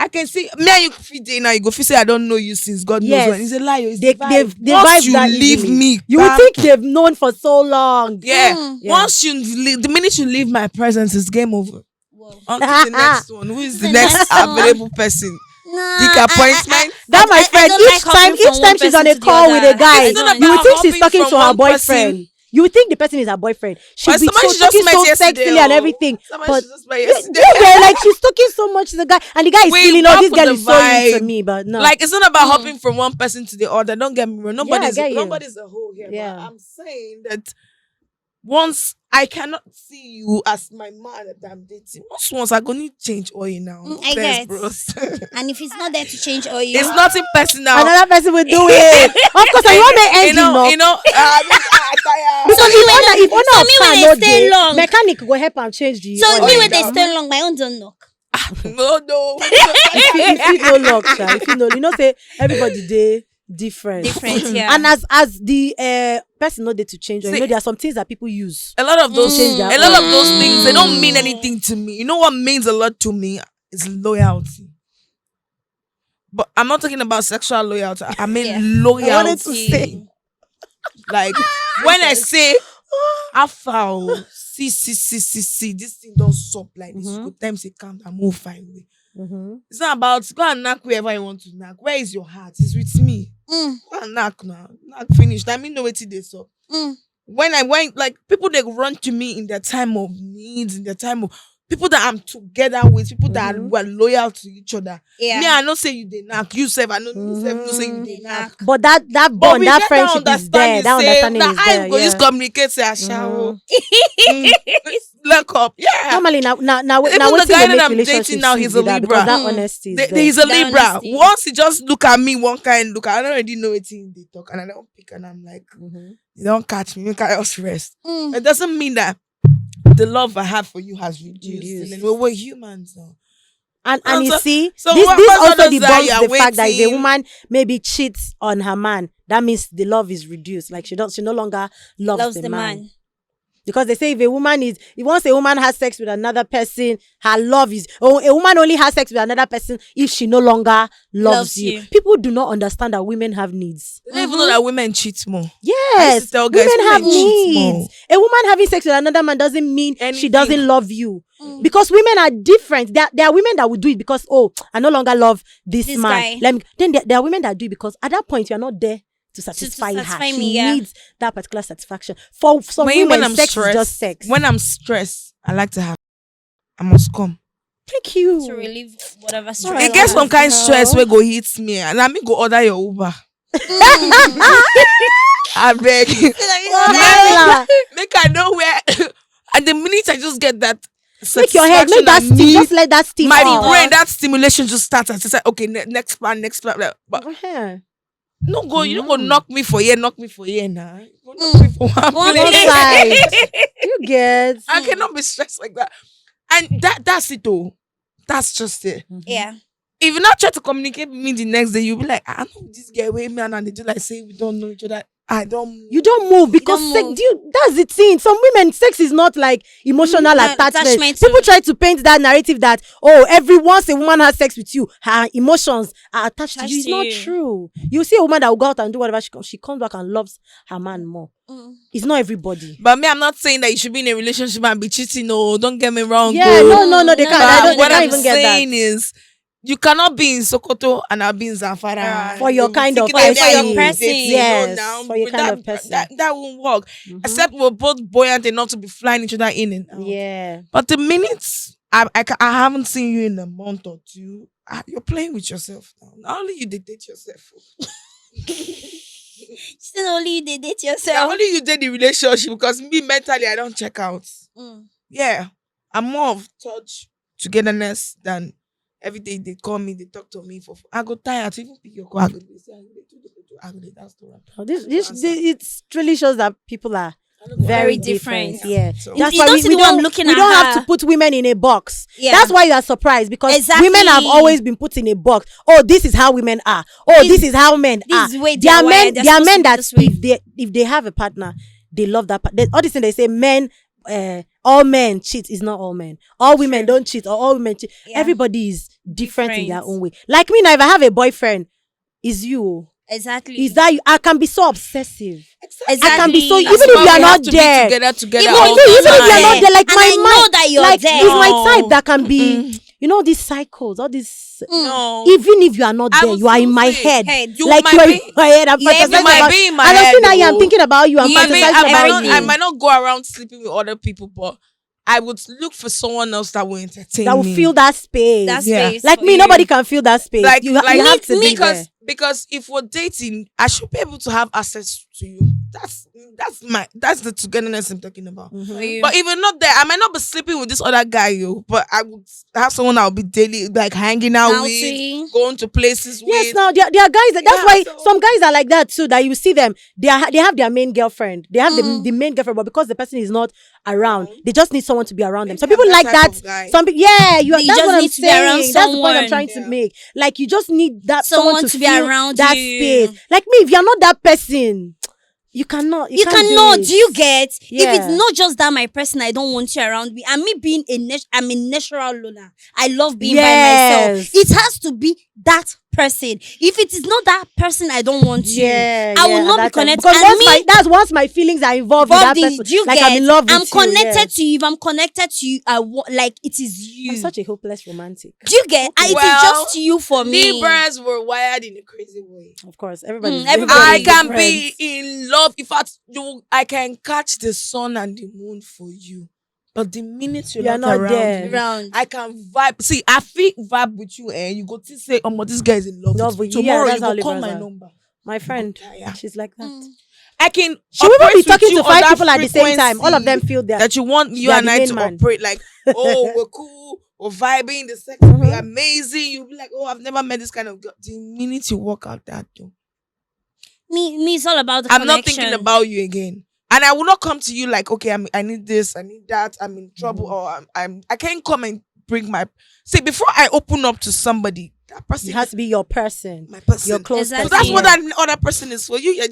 I can see me and you feel day now. You go feel say I don't know you since God knows Yes. when. It's a lie. It's they the vibe. they Once vibe you that leave easily. me, You would bam, think they've known for so long. yeah. Yeah. Once you leave, the minute you leave my presence, it's game over. Whoa. On to the next one. Who is the The next next one. available person? Nah, Dick appointment. That my friend, don't each like hopping time from one she's person on a to the call with a other. guy, It's not you would about think she's hopping talking from to her one boyfriend. person. You would think the person is her boyfriend. She'll But be somebody so she just talking met so yesterday, sexily and oh. everything. Somebody But she just met yeah, yesterday. yeah, like she's talking so much to the guy, and the guy is We feeling, oh, rock this with girl the is so into vibe. me, but no. Like it's not about hopping from one person to the other. Don't get me wrong. I get you. Nobody's a whole here. Yeah. But I'm saying that once I cannot see you as my man that I'm dating. Once I gonna need change oil now. I Thanks, get. bros. And if it's not there to change all you, It's nothing personal. Another person will do it. Of course, I want the engine. Tired. Because if owner so of me car when no they stay dey, long. mechanic go help am change the so oil. me when they now. stay long, my own don't knock. No. if you no luck, sha, if you know, say everybody dey different. Different, yeah. And as the person know dey to change, or you See, know there are some things that people use. A lot of those Change their a lot of own. those things, they don't mean anything to me. You know what means a lot to me is loyalty. But I'm not talking about sexual loyalty. I mean Yeah. loyalty. I wanted to say. Like when I say Alpha, see, this thing don't stop like this. You go time say calm down, move fine way. It's not about go and knock wherever you want to knock. Where is your heart? It's with me. Go and knock now. Knock finished. I mean no wait till they stop. When I went, like people they run to me in their time of needs, in their time of people that I'm together with, people that were loyal to each other. Yeah. Me, I know say you did knock. You say I know you say no say you did knock. But that But bond, we that get friendship is there. That understanding is I there. go use Yeah. communicate say shower. Look up. Yeah. Normally, now, Even what the guy make that I'm relationships dating now, sweet he's a be that, because Libra. that honesty is there. He's a That Libra. honesty. Once he just look at me, one kind look, I don't already know it in they talk, and I don't pick, and I'm like, you don't catch me, make I just rest. It doesn't mean that the love I have for you has reduced. And we're humans now. And you see, so this what also does that debunks you're the fact that if a waiting? woman maybe cheats on her man, that means the love is reduced. Like she no longer loves the man. Because they say if once a woman has sex with another person, her love is, a woman only has sex with another person if she no longer loves you. People do not understand that women have needs. They don't even know that women cheat more. I Yes, used to tell guys, women have cheat more. needs. A woman having sex with another man doesn't mean she Anything. doesn't love you. Because women are different. There are women that will do it because, I no longer love this man. guy. Then there are women that do it because at that point you are not there to satisfy her. satisfy She me, yeah. needs that particular satisfaction. For some women, when I'm sex stressed, is just sex. When I'm stressed, I like to have. I must come. Thank you. To relieve whatever stress. Alright, It gets some kind of no. stress where go hit me, and I mean go order your Uber. I beg. Make I know where. And the minute I just get that, Make your head, make that steam. Just let that steam my out. brain, that stimulation just starts. And it's like, okay, next plan. But no go, you don't go knock me for here now. You go knock me for one One place. side. You get. I cannot be stressed like that. And that's it though. That's just it. Yeah. If you not try to communicate with me the next day, you'll be like, I know this guy way man, and they do like say we don't know each other. You don't move because don't sex, move. that's the thing. Some women, sex is not like emotional attachment. People try to paint that narrative that, once a woman has sex with you, her emotions are attached to you. It's not true. You see a woman that will go out and do whatever she comes back and loves her man more. It's not everybody. But me, I'm not saying that you should be in a relationship and be cheating. No, don't get me wrong. Yeah, no, they can't. What They I'm can't even get that. saying is, you cannot be in Sokoto and I'll be in Zamfara. For your kind of person. person. For your person. Yes, for your kind of person. That won't work. Except we're both buoyant enough to be flying each other in and out. Yeah. But the minutes I haven't seen you in a month or two, you're playing with yourself now. Not only you date yourself. Still only you date Yeah, yourself. only you did the relationship because me mentally I don't check out. Yeah. I'm more of touch togetherness than every day they call me, they talk to me I go tired to even pick your call. I go that's the one. It really shows that people are very different. Yeah. So, That's You why don't see we the one don't, looking we at don't have her. to put women in a box. Yeah. That's why you are surprised because Exactly. women have always been put in a box. Oh, this is how women are. Oh, this is how men are. This is the way There are they're wired. They're there are supposed men to be that this way. if they have a partner, they love that partner. All this thing they say men all men cheat is not all men. All women don't cheat or all women cheat. Yeah. Everybody is different in their own way. Like me now, if I have a boyfriend, is you. Exactly. Is that you? I can be so obsessive. Exactly. I can be so that's even if why you are we not have to be there. together Even all if the Even if you are time. not there, like And my I know mind, that you're like there. is my No. type that can be, these cycles, all this. No. Even if you are not I there, would you are in still my say, head. You Like might you are be- in my head. I'm you fantasizing might about. be in my And head, as soon as I am though. thinking about you, I'm I mean, fantasizing about you. I might not go around sleeping with other people, but I would look for someone else that will entertain that will me. feel that space. That Yeah. space Like for me, you. nobody can feel that space. Like, you have to be there. because if we're dating, I should be able to have access to you. That's the togetherness I'm talking about. For you. But if you're not there, I might not be sleeping with this other guy, but I would have someone I'll be daily like hanging out with, Outing. going to places Yes, with. now there are guys. That's Yeah, why so- some guys are like that too. That you see them, they have their main girlfriend. They have the main girlfriend, but because the person is not around, they just need someone to be around them. Maybe Some people I'm like that that. type of guy. Some people, yeah, You that's just what I'm need to be around saying. That's the point I'm someone. trying to Yeah. make. Like you just need that Someone to to be feel around that you. space. Like me, if you're not that person, you cannot. You can't cannot. Do, it. Do you get? If Yeah. it's not just that my person, I don't want you around me. And me being I'm a natural loner. I love being by myself. Yes. It has to be that person. If it is not that person, I don't want you. Yeah, I will at not that be time. connected. Because And once my feelings are involved with that involved in- person, do you like get? I'm in love with I'm you, connected yeah. to you. If I'm connected to you, like it is you. I'm such a hopeless romantic. Do you get? It is Well, just you for me. Libras were wired in a crazy way. Of course, everybody. everybody I is can different. be in love. In fact, I can catch the sun and the moon for you. But the minute you're You're not not around there. me, Round. I can vibe. See, I feel vibe with you, and you go to say, "Oh, this guy is in love Love with with me." you. Yeah, Tomorrow that's you how go call Libras my are. number. My friend, Yeah. she's like that. I can. She will operate be with talking you to on 5 that people at the same time. All of them frequency feel that you want you they are and the I main to man. operate like, oh, we're cool, we're vibing, the sex will be amazing. You'll be like, oh, I've never met this kind of girl. The minute you walk out that door, Me, it's all about the I'm not connection. thinking about you again. And I will not come to you like, okay, I need this, I need that, I'm in trouble, or I can't come and bring my. See, before I open up to somebody, that person It has is to be your person, my person. your close Exactly. So person. that's what yeah. that other person is for you. You're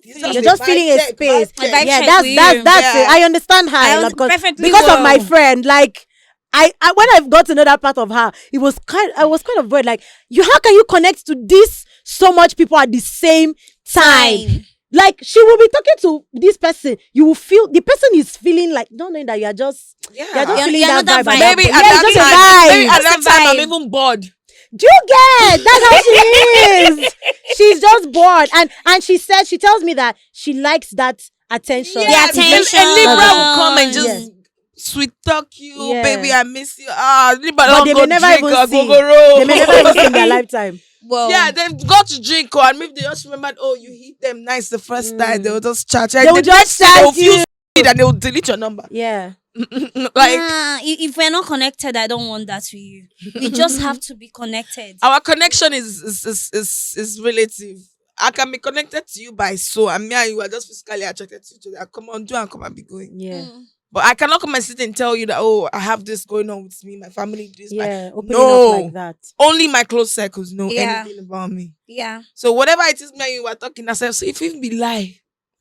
You're just feeling a space. My vibe Yeah, check that's with that's you. that's Yeah. it. I understand her I a lot perfectly because of my well. friend. Like I when I got to know that part of her, I was kind of worried. Like how can you connect to this so much people at the same time? Like she will be talking to this person, you will feel the person is feeling like not knowing that you're just feeling You're that not vibe. that at vibe. Maybe point. at Yeah, that it's just a time, vibe. maybe at that Just a time, I'm vibe. even bored. Do you get? That's how she is. She's just bored, and she tells me that she likes that attention. Yeah, attention. A Libra will come and just sweet talk you, Yeah. baby. I miss you. Libra But don't they go may never drink even or see. go roll. They may never even see in their lifetime. Well, Yeah, they've got to drink or and maybe they just remembered. Oh, you hit them nice the first time. They will just chat. They will just chat They will feel you. stupid and they will delete your number. Yeah. Like if we're not connected, I don't want that for you. We just have to be connected. our connection is relative. I can be connected to you by soul, and me and you are just physically attracted to each other. Come on, do and come and be going. Yeah. But I cannot come and sit and tell you that, oh, I have this going on with me, my family, this. Yeah. Opening No. up like that. Only my close circles know Yeah. anything about me. Yeah. So whatever it is, me and you were talking ourselves. So if it be lie,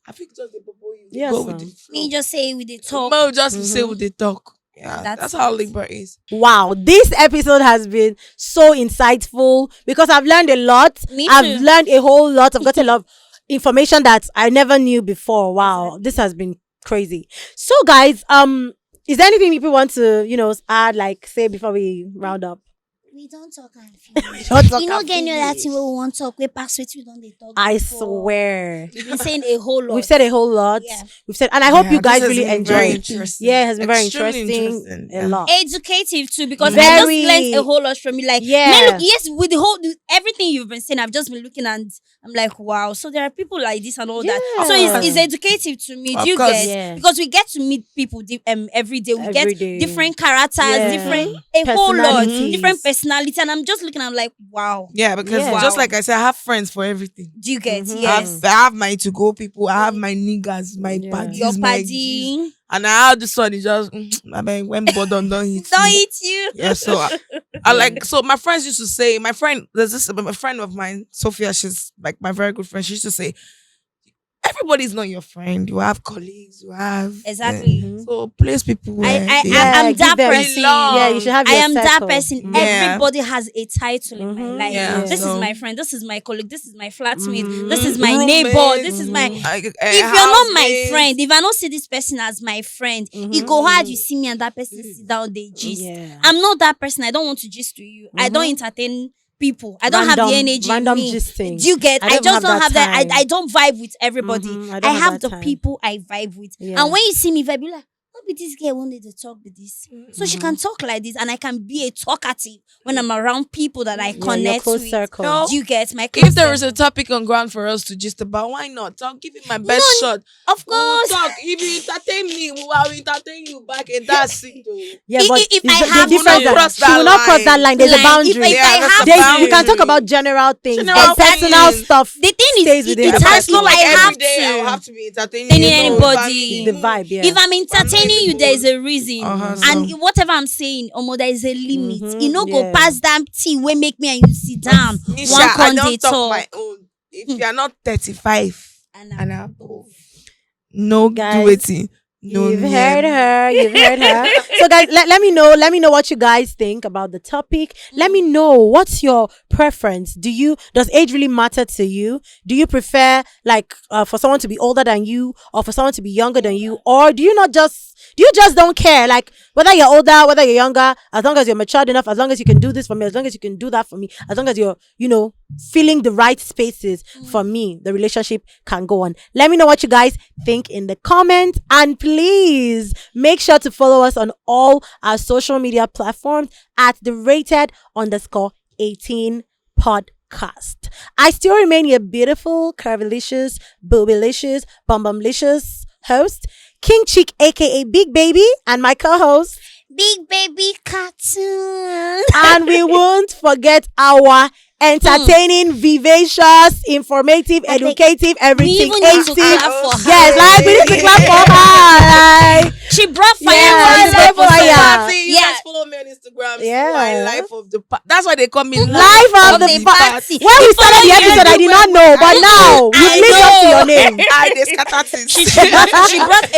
I think just the bubble you Yes, go with sir. the flow. Me just say with the talk. Mo just say with the talk. Yeah, That's that's how it. Libra is. Wow, this episode has been so insightful because I've learned a lot. Me I've too. learned a whole lot. I've got a lot of information that I never knew before. Wow, this has been crazy. So, guys, is there anything people want to, add, like say before we round up? We don't talk and finish. Don't talk You know, and get that finish. thing we want to talk. We pass with we don't they talk. I before. swear. We've been saying a whole lot. We've said a whole lot. Yeah. We've said, and I hope Yeah, you guys this has really been very enjoyed. interesting. Yeah, it has been very Extremely interesting. yeah. A lot. Educative too, because I Very. just learned a whole lot from you. Like, Yeah. man, look, yes, with the whole everything you've been saying, I've just been looking and I'm like, wow. So there are people like this and all that. So Yeah. it's educative to me. Of Do you course. get? Yeah. Because we get to meet people every day. We Every get day. different characters, Yeah. different a whole lot, Personalities. different personality, and I'm just looking. I'm like, wow. Yeah, because Yeah. just Wow. like I said, I have friends for everything. Do you get? Mhm. Yes. I have my to-go people. I have my niggas, my Yeah. paddies, Your my Gs. paddy. And I have this one. Is just, I mean, when Bodon don't hit Don't me. eat you. Yeah, so I like. So my friends used to say, there's a friend of mine, Sophia. She's like my very good friend. She used to say, everybody's not your friend. You have colleagues. You have Exactly. Mhm. So place people. Where I they Yeah, I'm give that them- person. Yeah, you should have I your am that circle. person. Mhm. Yeah. Everybody has a title in my Mhm. life. Yeah, This so- is my friend. This is my colleague. This is my flatmate. Mhm. This is my Roommate. neighbor. This is my. If If you're not my friend, if I don't see this person as my friend, it go hard. You see me and that person sit down, they gist. Yeah. I'm not that person. I don't want to gist to you. I don't entertain people. I don't have the energy. Random in me. gisting. Do you get? I I, don't just have don't that have that. time. I don't vibe with everybody. Mhm, I I don't have have that the time. people I vibe with. Yeah. And when you see me vibe, you're like, what be this girl wanted to talk with this? So she can talk like this, and I can be a talkative when I'm around people that I Yeah, your connect close with. circle. No. Do you get my? If close there is a circle? topic on ground for us to gist about, why not? I'll give it my best shot. Of We'll course. talk. If you entertain me, we will entertain you back, and that's it. Though. Yeah, If- but if it's I the have difference to that cross she that will not cross that line. line. There's a Line. boundary. If I that's have a There's, we can boundary. talk about general things, General but personal things. stuff. The thing stays is, within it the But has it's not to. like I every have day I'll to. have to be entertaining Entertaining you know, anybody. The vibe, yeah. If I'm entertaining you, there is a reason. And so- whatever I'm saying, there is a limit. Mhm, You know, go yeah. past that thing where make me and you sit down. Nisha, One I con don't dey talk talk. my own. If you are not 35 And and above, no Guys, do it. No, You've yeah. heard her. You've heard her. So, guys, let me know. Let me know what you guys think about the topic. Let me know what's your preference. Does age really matter to you? Do you prefer for someone to be older than you, or for someone to be younger than you, or do you You just don't care. Like, whether you're older, whether you're younger, as long as you're matured enough, as long as you can do this for me, as long as you can do that for me, as long as you're, filling the right spaces for me, the relationship can go on. Let me know what you guys think in the comments. And please make sure to follow us on all our social media platforms at the rated_18 podcast. I still remain your beautiful, curvilicious, boobylicious, bumbumlicious host, King Chick, aka Big Baby, and my co-host, Big Baby Cartoon. And we won't forget our entertaining, vivacious, informative, educative, everything. We even need to clap for her. Yes, like we need to clap for her. Like, She brought fire. Yeah, to the fire. episode. You Yeah. guys follow me on Instagram. Yeah. Life of the That's why they call me Life of the party. When we started the episode, I did not know, but now you lived up to your name. They scatter things. She brought a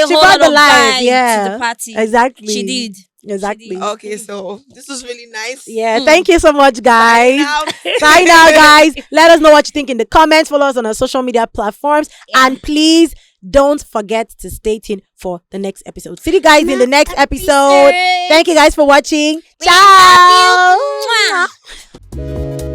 She whole brought lot the of life, vibe yeah. to the party. Exactly. She did. Exactly. Okay, so this was really nice. Yeah, thank you so much, guys. Now, Sign out, guys. Let us know what you think in the comments. Follow us on our social media platforms. Yeah. And please don't forget to stay tuned for the next episode. See you guys in the next episode. Thank you guys for watching. We Ciao. love you. Mwah.